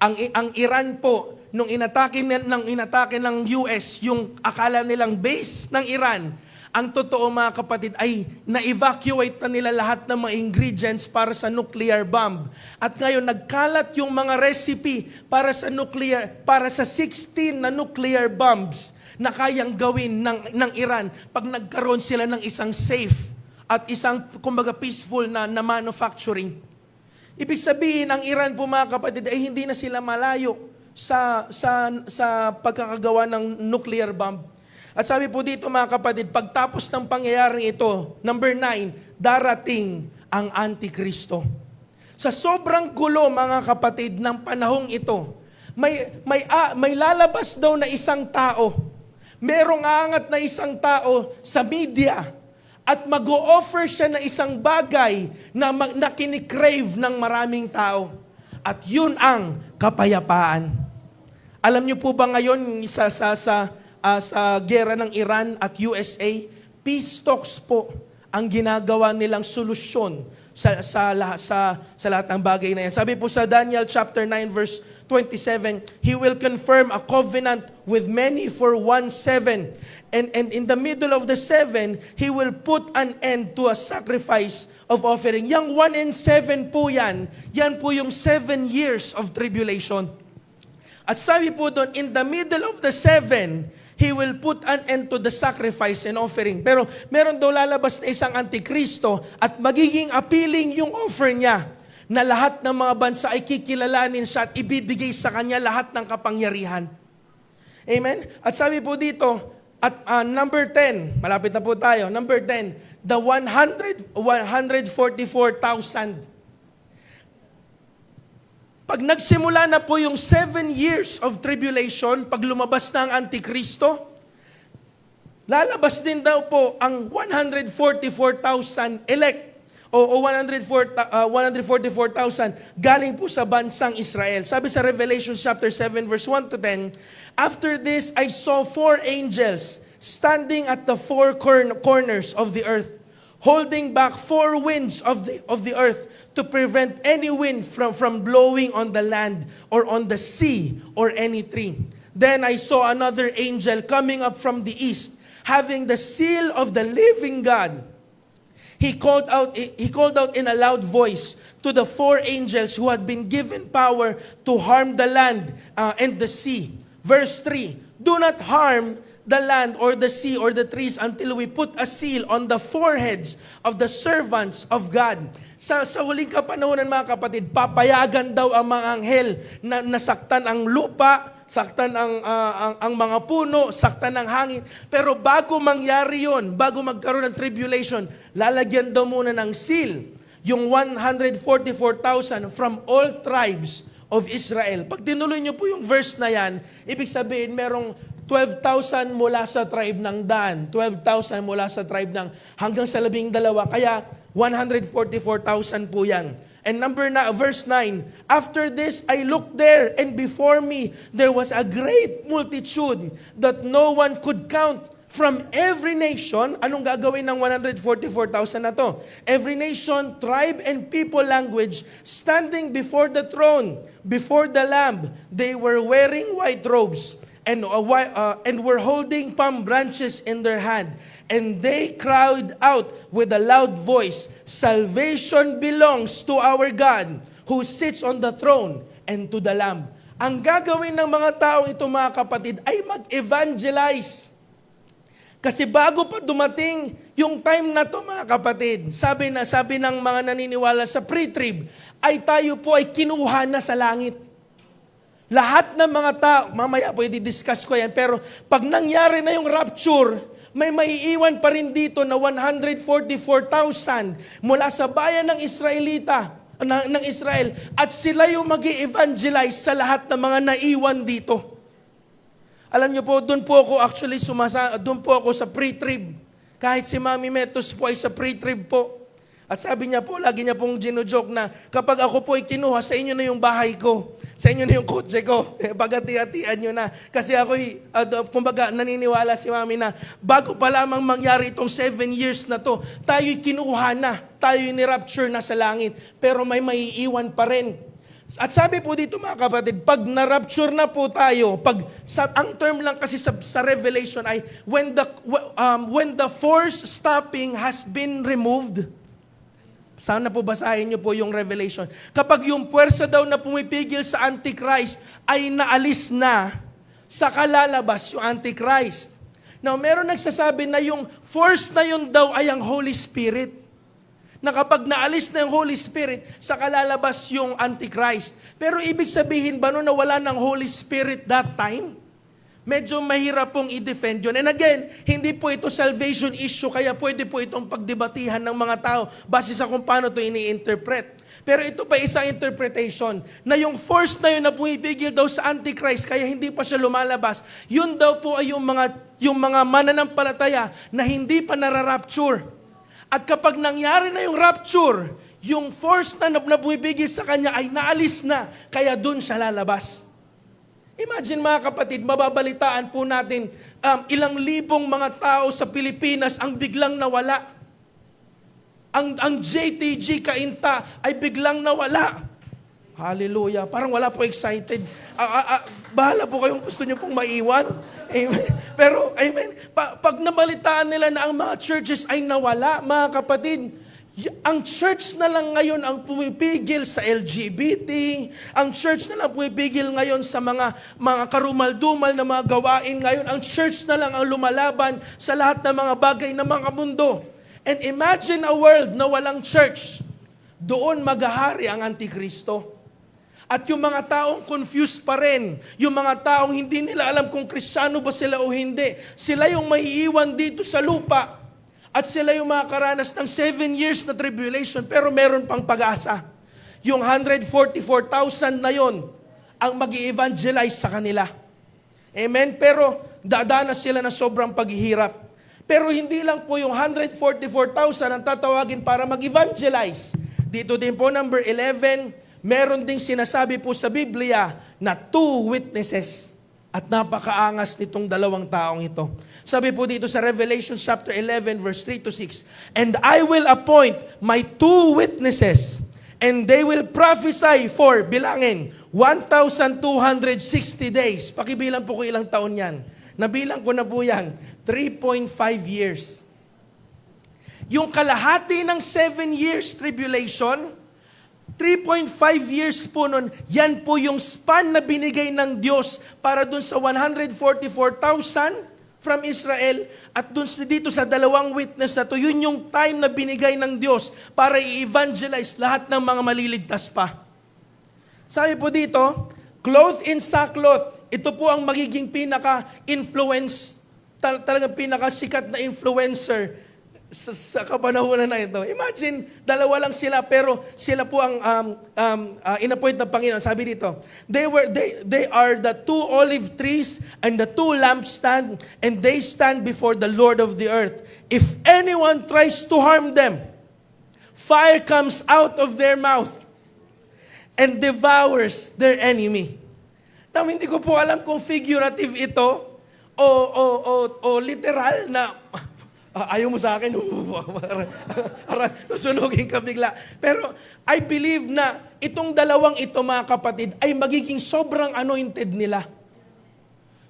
ang Iran po, nung inatake ng US, yung akala nilang base ng Iran, ang totoo mga kapatid ay na-evacuate na nila lahat ng mga ingredients para sa nuclear bomb. At ngayon nagkalat yung mga recipe para sa 16 na nuclear bombs na kayang gawin ng Iran pag nagkaroon sila ng isang safe at isang kumbaga peaceful na manufacturing. Ibig sabihin ang Iran po mga kapatid ay hindi na sila malayo sa pagkakagawa ng nuclear bomb. At sabi po dito mga kapatid, pagtapos ng pangyayaring ito, number 9, darating ang Antikristo. Sa sobrang gulo mga kapatid ng panahong ito, may lalabas daw na isang tao. Merong aangat na isang tao sa media at mag-o-offer siya na isang bagay na kinikrave ng maraming tao. At yun ang kapayapaan. Alam niyo po ba ngayon sa gera ng Iran at USA, peace talks po ang ginagawa nilang solusyon sa lahat ng bagay na yan. Sabi po sa Daniel chapter 9 verse 27, He will confirm a covenant with many for 1/7. And in the middle of the 7, He will put an end to a sacrifice of offering. Yang 1 and 7 po yan po yung 7 years of tribulation. At sabi po doon, in the middle of the 7, He will put an end to the sacrifice and offering. Pero meron daw lalabas na isang Antikristo at magiging appealing yung offer niya na lahat ng mga bansa ay kikilalanin siya at ibibigay sa kanya lahat ng kapangyarihan. Amen? At sabi po dito, at number 10, malapit na po tayo, number 10, the 144,000. Pag nagsimula na po yung 7 years of tribulation, pag lumabas na ang Antikristo, lalabas din daw po ang 144,000 elect o 144,000 galing po sa bansang Israel. Sabi sa Revelation chapter 7 verse 1 to 10, After this I saw 4 angels standing at the 4 corners of the earth, holding back 4 winds of the earth to prevent any wind from blowing on the land or on the sea or any tree. Then I saw another angel coming up from the east, having the seal of the living God. He called out in a loud voice to the four angels who had been given power to harm the land and the sea. Verse 3, do not harm the land or the sea or the trees until we put a seal on the foreheads of the servants of God. Sa huling kapanahonan, mga kapatid, papayagan daw ang mga anghel na nasaktan ang lupa, saktan ang mga puno, saktan ang hangin. Pero bago mangyari yon, bago magkaroon ng tribulation, lalagyan daw muna ng seal yung 144,000 from all tribes of Israel. Pag tinuloy niyo po yung verse na yan, ibig sabihin merong 12,000 mula sa tribe ng Dan, 12,000 mula sa tribe ng hanggang sa 12, kaya 144,000 po yan. And verse 9, after this I looked there, and before me there was a great multitude that no one could count from every nation. Anong gagawin ng 144,000 na to? Every nation, tribe, and people language standing before the throne, before the Lamb. They were wearing white robes and were holding palm branches in their hand. And they cried out with a loud voice, salvation belongs to our God who sits on the throne and to the Lamb. Ang gagawin ng mga taong ito, mga kapatid, ay mag-evangelize. Kasi bago pa dumating yung time na to, mga kapatid, sabi ng mga naniniwala sa pre-trib, ay tayo po ay kinuha na sa langit. Lahat ng mga tao, mamaya pwede discuss ko yan, pero pag nangyari na yung rapture, may maiiwan pa rin dito na 144,000 mula sa bayan ng ng Israel, at sila yung mag-i-evangelize sa lahat ng mga naiwan dito. Alam niyo po, doon po ako actually doon po ako sa pre-trib. Kahit si Mami Metos po ay sa pre-trib po. At sabi niya po, lagi niya pong gino-joke na kapag ako po ay kinuha, sa inyo na yung bahay ko, sa inyo na yung kotse ko, pagati-hatian nyo na. Kasi ako'y, kumbaga, naniniwala si Mami na bago pa lamang mangyari itong 7 years na to, tayo'y kinuha na, tayo'y ni-rapture na sa langit, pero may maiiwan pa rin. At sabi po dito, mga kapatid, pag na-rapture na po tayo, ang term lang kasi sa Revelation ay when the force stopping has been removed. Sana po basahin niyo po yung Revelation. Kapag yung puwersa daw na pumipigil sa Antichrist ay naalis na, saka lalabas yung Antichrist. Now, meron nagsasabi na yung force na yun daw ay ang Holy Spirit. Na kapag naalis na yung Holy Spirit, saka lalabas yung Antichrist. Pero ibig sabihin ba na wala ng Holy Spirit that time? Medyo mahirap pong i-defend yun. And again, hindi po ito salvation issue, kaya pwede po itong pagdebatihan ng mga tao base sa kung paano ito ini-interpret. Pero ito pa isang interpretation, na yung force na yun na pumipigil daw sa Antichrist, kaya hindi pa siya lumalabas, yun daw po ay yung mga mananampalataya na hindi pa nararapture. At kapag nangyari na yung rapture, yung force na pumipigil sa kanya ay naalis na, kaya dun siya lalabas. Imagine, mga kapatid, mababalitaan po natin ilang libong mga tao sa Pilipinas ang biglang nawala. Ang JTG Cainta ay biglang nawala. Hallelujah. Parang wala po excited. Bahala po kayong gusto niyo pong maiwan. Amen. Pero, amen, pag nabalitaan nila na ang mga churches ay nawala, mga kapatid, ang church na lang ngayon ang pumipigil sa LGBT, ang church na lang pumipigil ngayon sa mga karumal-dumal na mga gawain ngayon, ang church na lang ang lumalaban sa lahat ng mga bagay ng mga mundo. And imagine a world na walang church. Doon maghahari ang Antikristo. At yung mga taong confused pa rin, yung mga taong hindi nila alam kung Kristiyano ba sila o hindi, sila yung maiiwan dito sa lupa. At sila yung makakaranas ng 7 years na tribulation, pero meron pang pag-asa. Yung 144,000 na yon ang mag-i-evangelize sa kanila. Amen? Pero dadanas sila ng sobrang paghihirap. Pero hindi lang po yung 144,000 ang tatawagin para mag-evangelize. Dito din po, number 11, meron ding sinasabi po sa Biblia na 2 witnesses. At napakaangas nitong dalawang taong ito. Sabi po dito sa Revelation chapter 11 verse 3 to 6, and I will appoint my 2 witnesses, and they will prophesy for, bilangin, 1,260 days. Pakibilang po ko ilang taon yan. Nabilang ko na po yan, 3.5 years. yung kalahati ng 7 years tribulation, 3.5 years po nun, yan po yung span na binigay ng Diyos para dun sa 144,000 from Israel at dun dito sa dalawang witness na to, yun yung time na binigay ng Diyos para i-evangelize lahat ng mga maliligtas pa. Sabi po dito, clothed in sackcloth, ito po ang magiging pinaka-influence, talagang pinaka-sikat na influencer sa kapanahunan na ito. Imagine, dalawa lang sila pero sila po ang inappoint ng Panginoon. Sabi dito, they are the 2 olive trees and the 2 lampstands, and they stand before the Lord of the earth. If anyone tries to harm them, fire comes out of their mouth and devours their enemy. Now, hindi ko po alam kung figurative ito o literal na ayaw mo sa akin, susunugin ka bigla. Pero I believe na itong dalawang ito, mga kapatid, ay magiging sobrang anointed nila.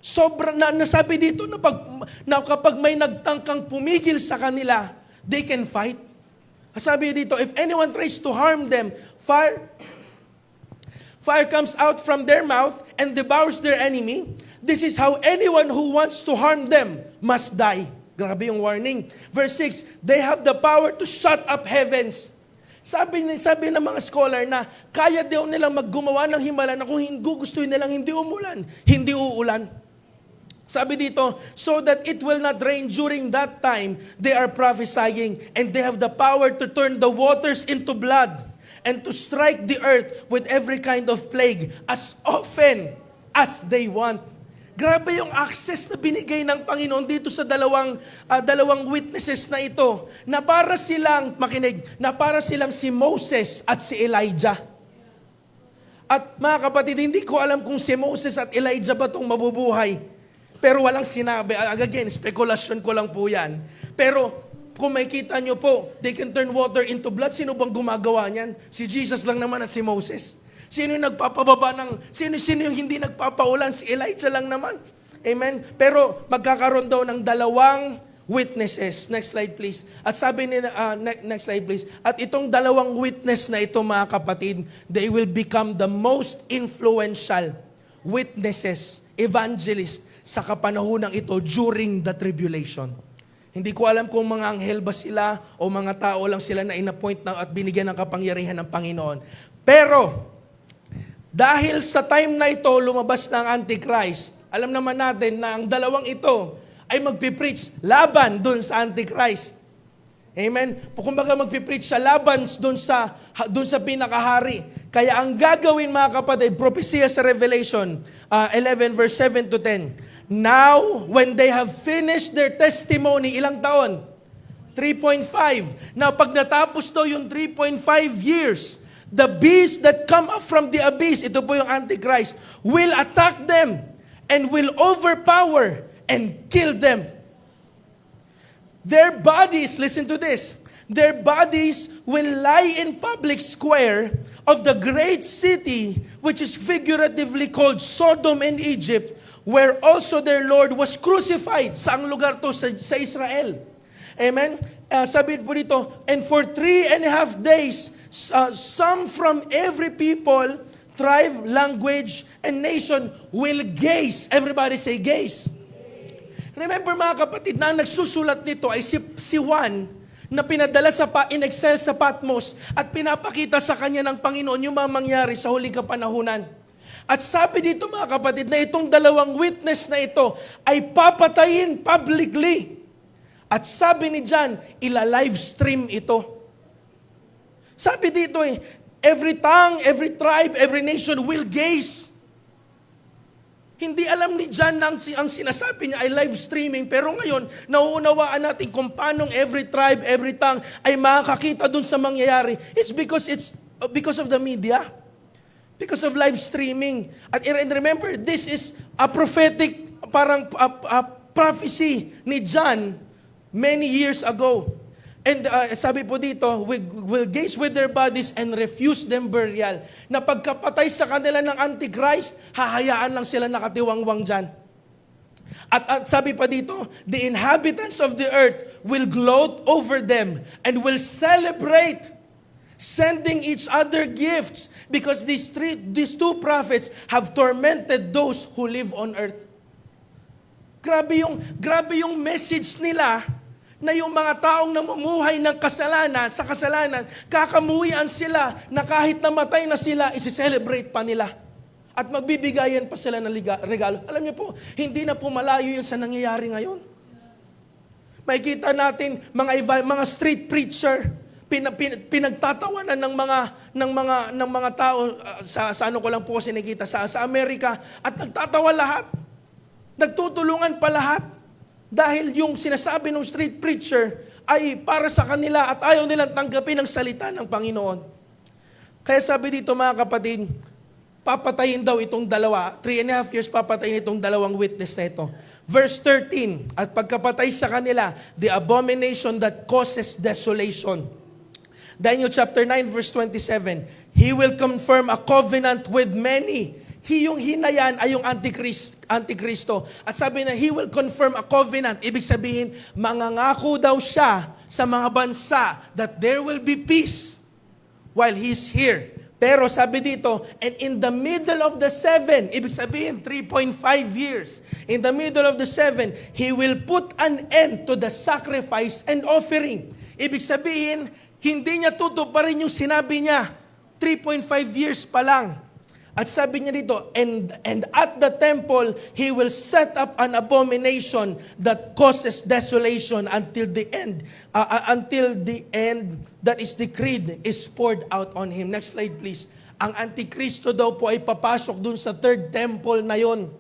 Sobrang, nasabi dito na kapag may nagtangkang pumigil sa kanila, they can fight. Sabi dito, if anyone tries to harm them, fire comes out from their mouth and devours their enemy. This is how anyone who wants to harm them must die. Grabe yung warning. Verse 6, they have the power to shut up heavens. Sabi ng mga scholar na kaya daw nilang maggumawa ng himala na kung gustuhin nilang hindi umulan, hindi uulan. Sabi dito, so that it will not rain during that time, they are prophesying, and they have the power to turn the waters into blood and to strike the earth with every kind of plague as often as they want. Grabe yung access na binigay ng Panginoon dito sa dalawang witnesses na ito, na para silang, makinig, na para silang si Moses at si Elijah. At mga kapatid, hindi ko alam kung si Moses at Elijah ba itong mabubuhay. Pero walang sinabi. Again, speculation ko lang po yan. Pero kung makikita nyo po, they can turn water into blood. Sino bang gumagawa niyan? Si Jesus lang naman at si Moses. Sino yung nagpapababa sino yung hindi nagpapaulan? Si Elijah lang naman. Amen? Pero magkakaroon daw ng dalawang witnesses. Next slide please. At sabi ni, next slide please. At itong dalawang witness na ito, mga kapatid, they will become the most influential witnesses, evangelists, sa kapanahunang ito during the tribulation. Hindi ko alam kung mga anghel ba sila o mga tao lang sila na inappoint na at binigyan ng kapangyarihan ng Panginoon. Pero, dahil sa time na ito, lumabas na ang Antichrist, alam naman natin na ang dalawang ito ay magpipreach laban dun sa Antichrist. Amen? Kumbaga magpipreach sa laban dun sa pinakahari. Kaya ang gagawin, mga kapatid, propesya sa Revelation 11 verse 7 to 10. Now, when they have finished their testimony, ilang taon? 3.5. Now, pag natapos daw yung 3.5 years, the beast that come up from the abyss, ito po yung Antichrist, will attack them and will overpower and kill them. Their bodies, listen to this, their bodies will lie in public square of the great city, which is figuratively called Sodom and Egypt, where also their Lord was crucified. Saang lugar to? Sa Israel. Amen? Sabi po dito, and for 3.5 days, some from every people, tribe, language, and nation will gaze. Everybody say gaze. Remember, mga kapatid, na nagsusulat nito ay si Juan, na pinadala in exile sa Patmos at pinapakita sa kanya ng Panginoon yung mga mangyari sa huling kapanahunan. At sabi dito, mga kapatid, na itong dalawang witness na ito ay papatayin publicly. At sabi ni John, ila-live stream ito. Sabi dito every tongue, every tribe, every nation will gaze. Hindi alam ni John na ang sinasabi niya ay live streaming, pero ngayon, nauunawaan natin kung paanong every tribe, every tongue ay makakakita dun sa mangyayari. It's because of the media. Because of live streaming. And remember, this is a prophetic, parang prophecy ni John many years ago. And sabi po dito, will gaze with their bodies and refuse them burial. Na pagkapatay sa kanila ng Antichrist, hahayaan lang sila nakatiwangwang dyan. At sabi pa dito, the inhabitants of the earth will gloat over them and will celebrate, sending each other gifts because these two prophets have tormented those who live on earth. Grabe yung message nila na yung mga taong namumuhay ng kasalanan, sa kasalanan, kakamuhian sila na kahit namatay na sila, isi-celebrate pa nila. At magbibigayan pa sila ng regalo. Alam niyo po, hindi na po malayo yun sa nangyayari ngayon. Makikita natin mga street preacher, pinagtatawanan ng mga tao sa ano ko lang po kasi nakita sa Amerika, at nagtatawa lahat. Nagtutulungan pa lahat. Dahil yung sinasabi ng street preacher ay para sa kanila at ayaw nilang tanggapin ang salita ng Panginoon. Kaya sabi dito mga kapatid, papatayin daw itong 3.5 years papatayin itong dalawang witness na ito. Verse 13, at pagkapatay sa kanila, the abomination that causes desolation. Daniel chapter 9 verse 27, he will confirm a covenant with many. Yung hinayan ay yung Antikristo. At sabi na, he will confirm a covenant. Ibig sabihin, mangangako daw siya sa mga bansa that there will be peace while he's here. Pero sabi dito, and in the middle of the 7, ibig sabihin 3.5 years, in the middle of the 7, he will put an end to the sacrifice and offering. Ibig sabihin, hindi niya tutuparin yung sinabi niya, 3.5 years pa lang. At sabi niya dito, and at the temple, he will set up an abomination that causes desolation until the end that is decreed is poured out on him. Next slide please. Ang Antikristo daw po ay papasok dun sa third temple na yon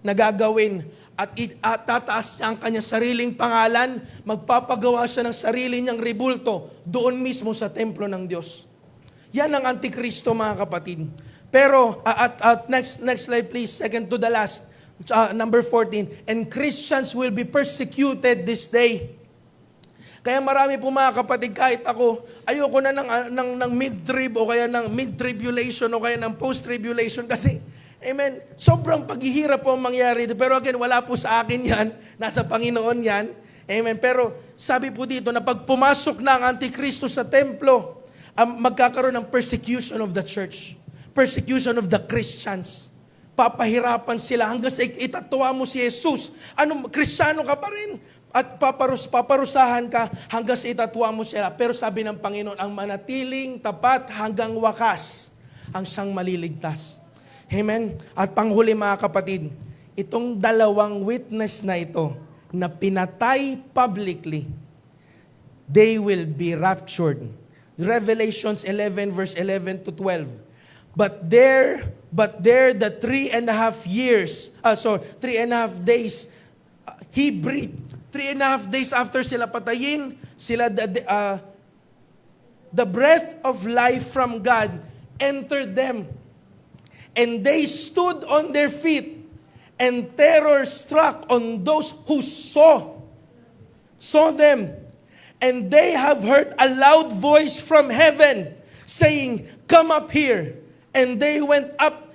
na gagawin. At tataas niya ang kanyang sariling pangalan, magpapagawa siya ng sarili niyang rebulto doon mismo sa templo ng Diyos. Yan ang Antikristo mga kapatid. Pero, next slide please, second to the last, number 14, and Christians will be persecuted this day. Kaya marami po mga kapatid, kahit ako, ayoko na ng mid-trib o kaya ng mid-tribulation o kaya ng post-tribulation kasi, amen, sobrang paghihirap po ang mangyari. Pero again, wala po sa akin yan, nasa Panginoon yan. Amen, pero sabi po dito na pag pumasok na ang Antikristo sa templo, magkakaroon ng persecution of the church. Persecution of the Christians. Papahirapan sila hanggang sa itatuwa mo si Jesus. Kristiyano ka pa rin. At paparusahan ka hanggang sa itatuwa mo sila. Pero sabi ng Panginoon, ang manatiling tapat hanggang wakas ang siyang maliligtas. Amen? At panghuli mga kapatid, itong dalawang witness na ito na pinatay publicly, they will be raptured. Revelations 11 verse 11 to 12. But there the 3.5 days, he breathed. 3.5 days after sila patayin, the breath of life from God entered them. And they stood on their feet, and terror struck on those who saw them. And they have heard a loud voice from heaven saying, "Come up here." And they went up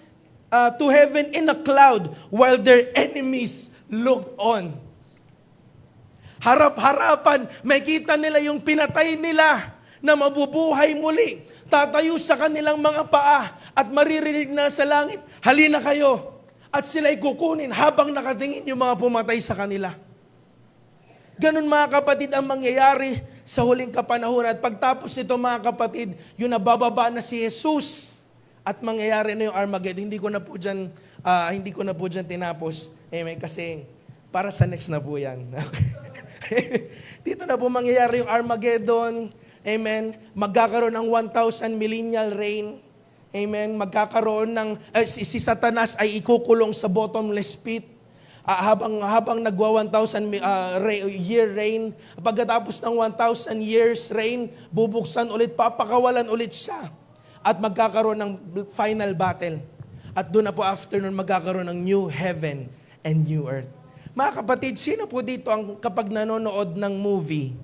to heaven in a cloud while their enemies looked on. Harap-harapan, makita nila yung pinatay nila na mabubuhay muli. Tatayo sa kanilang mga paa at maririnig na sa langit, halina kayo. At sila'y kukunin habang nakatingin yung mga pumatay sa kanila. Ganun mga kapatid ang mangyayari sa huling kapanahunan. At pagtapos nito mga kapatid, yung nabababa na si Jesus. At mangyayari na yung Armageddon. Hindi ko na po dyan tinapos. Amen. Kasi para sa next na po yan. Okay. Dito na po mangyayari yung Armageddon. Amen. Magkakaroon ng 1,000 millennial reign. Amen. Magkakaroon ng, si Satanas ay ikukulong sa bottomless pit. Habang nagwa 1,000 year reign. Pagkatapos ng 1,000 years reign, bubuksan ulit, papakawalan ulit siya. At magkakaroon ng final battle. At doon na po after nun magkakaroon ng new heaven and new earth. Mga kapatid, sino po dito ang kapag nanonood ng movie,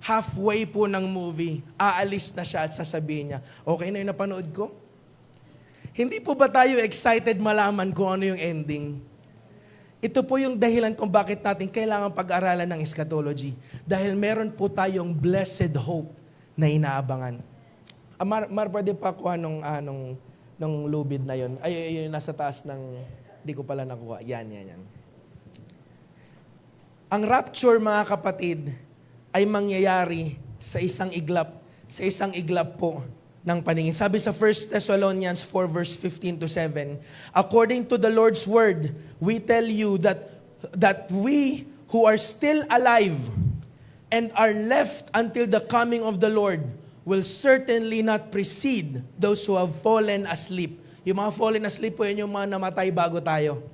halfway po ng movie, aalis na siya at sasabihin niya, okay na yung napanood ko? Hindi po ba tayo excited malaman kung ano yung ending? Ito po yung dahilan kung bakit natin kailangan pag-aralan ng eschatology. Dahil meron po tayong blessed hope na inaabangan. Mar, pwede pa kuha nung lubid na yon. Ay, yung nasa taas ng, di ko pala nakuha. Yan. Ang rapture, mga kapatid, ay mangyayari sa isang iglap po ng paningin. Sabi sa 1 Thessalonians 4 verse 15 to 7, according to the Lord's word, we tell you that we who are still alive and are left until the coming of the Lord will certainly not precede those who have fallen asleep. Yung mga fallen asleep po, yun yung mga namatay bago tayo.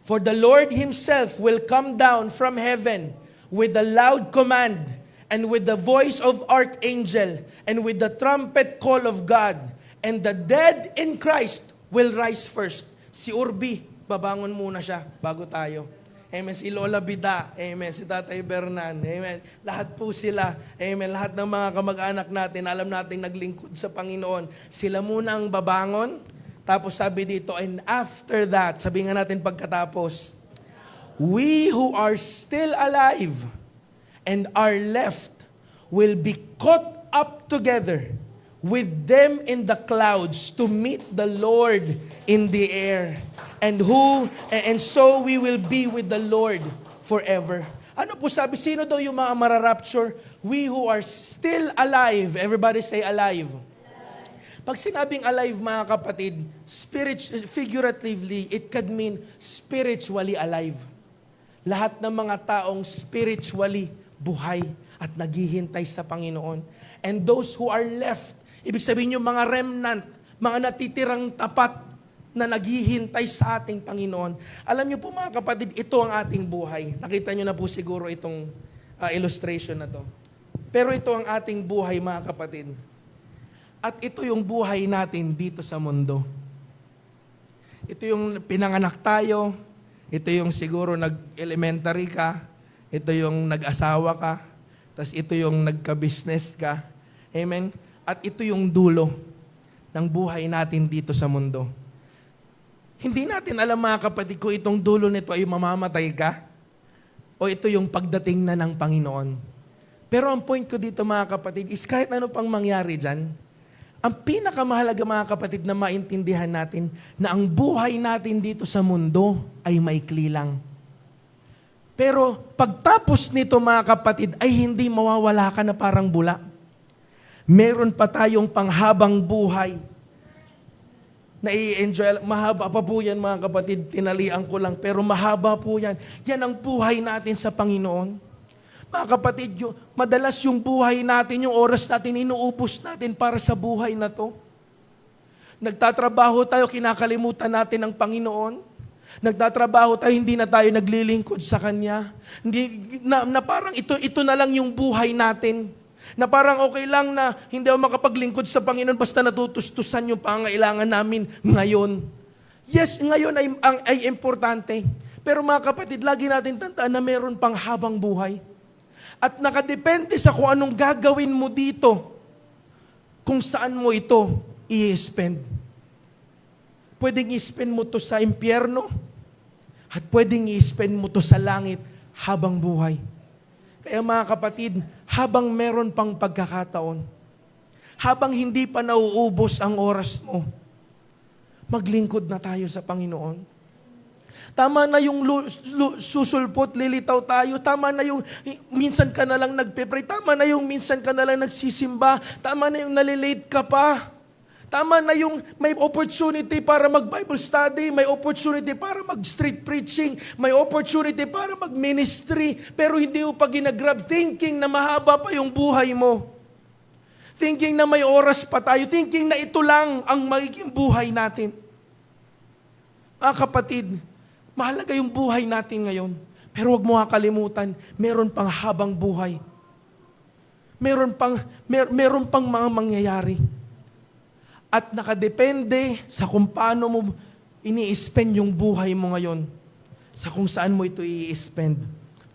For the Lord Himself will come down from heaven with a loud command, and with the voice of archangel, and with the trumpet call of God, and the dead in Christ will rise first. Si Urbi, babangon muna siya bago tayo. Amen. Si Lola Bida, amen. Si Tatay Bernan, amen. Lahat po sila, amen. Lahat ng mga kamag-anak natin, alam natin naglingkod sa Panginoon. Sila muna ang babangon. Tapos sabi dito, and after that, sabi nga natin pagkatapos, we who are still alive and are left will be caught up together with them in the clouds to meet the Lord in the air. And so we will be with the Lord forever. Ano po sabi? Sino daw yung mga mararapture? We who are still alive. Everybody say alive. Pag sinabing alive, mga kapatid, figuratively, it could mean spiritually alive. Lahat ng mga taong spiritually buhay at naghihintay sa Panginoon. And those who are left, ibig sabihin yung mga remnant, mga natitirang tapat na naghihintay sa ating Panginoon. Alam niyo po mga kapatid, ito ang ating buhay. Nakita niyo na po siguro itong illustration na to. Pero ito ang ating buhay mga kapatid. At ito yung buhay natin dito sa mundo. Ito yung pinanganak tayo, ito yung siguro nag-elementary ka, ito yung nag-asawa ka, tapos ito yung nagka-business ka. Amen? At ito yung dulo ng buhay natin dito sa mundo. Hindi natin alam mga kapatid kung itong dulo nito ay mamamatay ka o ito yung pagdating na ng Panginoon. Pero ang point ko dito mga kapatid is kahit ano pang mangyari dyan, ang pinakamahalaga mga kapatid na maintindihan natin na ang buhay natin dito sa mundo ay maikli lang. Pero pagtapos nito mga kapatid ay hindi mawawala ka na parang bula. Meron pa tayong panghabang buhay na i-enjoy. Mahaba pa po yan mga kapatid, tinalian ko lang. Pero mahaba po yan. Yan ang buhay natin sa Panginoon. Mga kapatid, madalas yung buhay natin, yung oras natin, inuubos natin para sa buhay na to. Nagtatrabaho tayo, kinakalimutan natin ang Panginoon. Nagtatrabaho tayo, hindi na tayo naglilingkod sa Kanya. Na parang ito na lang yung buhay natin. Na parang okay lang na hindi ako makapaglingkod sa Panginoon basta natutustusan yung pangailangan namin ngayon. Yes, ngayon ay importante. Pero mga kapatid, lagi natin tandaan na meron pang habang buhay. At nakadepende sa kung anong gagawin mo dito, kung saan mo ito i-spend. Pwedeng i-spend mo to sa impyerno, at pwedeng i-spend mo to sa langit habang buhay. Kaya mga kapatid, habang meron pang pagkakataon, habang hindi pa nauubos ang oras mo, maglingkod na tayo sa Panginoon. Tama na yung susulpot, lilitaw tayo. Tama na yung minsan ka na lang nagpe-pray. Tama na yung minsan ka na lang nagsisimba. Tama na yung nalilate ka pa. Tama na yung may opportunity para mag-Bible study, may opportunity para mag-street preaching, may opportunity para mag-ministry, pero hindi mo pa ginagrab, thinking na mahaba pa yung buhay mo. Thinking na may oras pa tayo, thinking na ito lang ang magiging buhay natin. Mga kapatid, mahalaga yung buhay natin ngayon, pero huwag mo kakalimutan, meron pang habang buhay. Meron pang mga mangyayari. At nakadepende sa kung paano mo ini-spend yung buhay mo ngayon, sa kung saan mo ito i-spend,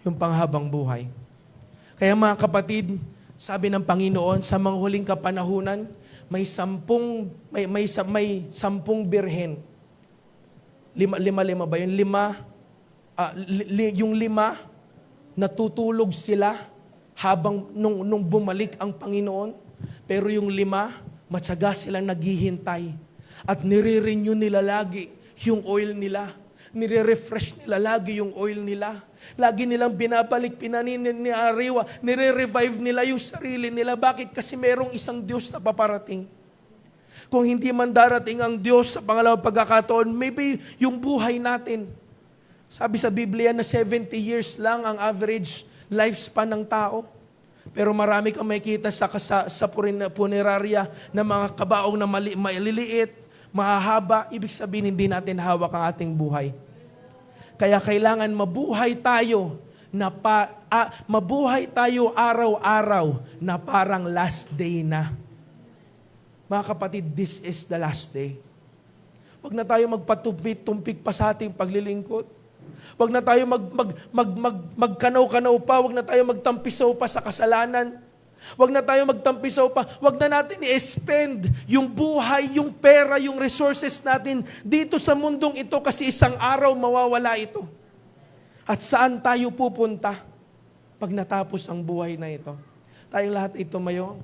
yung panghabang buhay. Kaya mga kapatid, sabi ng Panginoon, sa mga huling kapanahunan, may 10 birhen. Lima ba yun? 5 yung 5, natutulog sila habang nung bumalik ang Panginoon. Pero yung 5, matyaga silang naghihintay. At nire-renew nila lagi yung oil nila. Nire-refresh nila lagi yung oil nila. Lagi nilang binabalik, pinaniniariwa, nire-revive nila yung sarili nila. Bakit? Kasi merong isang Diyos na paparating. Kung hindi man darating ang Diyos sa pangalawang pagkakataon, maybe yung buhay natin. Sabi sa Biblia na 70 years lang ang average lifespan ng tao. Pero marami kang makikita sa punerarya na mga kabaong na maliliit, mahahaba. Ibig sabihin, hindi natin hawak ang ating buhay. Kaya kailangan mabuhay tayo mabuhay tayo araw-araw na parang last day na. Mga kapatid, this is the last day. Huwag na tayo magpatumpik-tumpik pa sa ating paglilingkod. Huwag na tayo magkanaw-kanaw pa. Huwag na tayo magtampisaw pa sa kasalanan. Huwag na tayo magtampisaw pa. Huwag na natin i-spend yung buhay, yung pera, yung resources natin dito sa mundong ito kasi isang araw mawawala ito. At saan tayo pupunta pag natapos ang buhay na ito? Tayong lahat ay tumayo.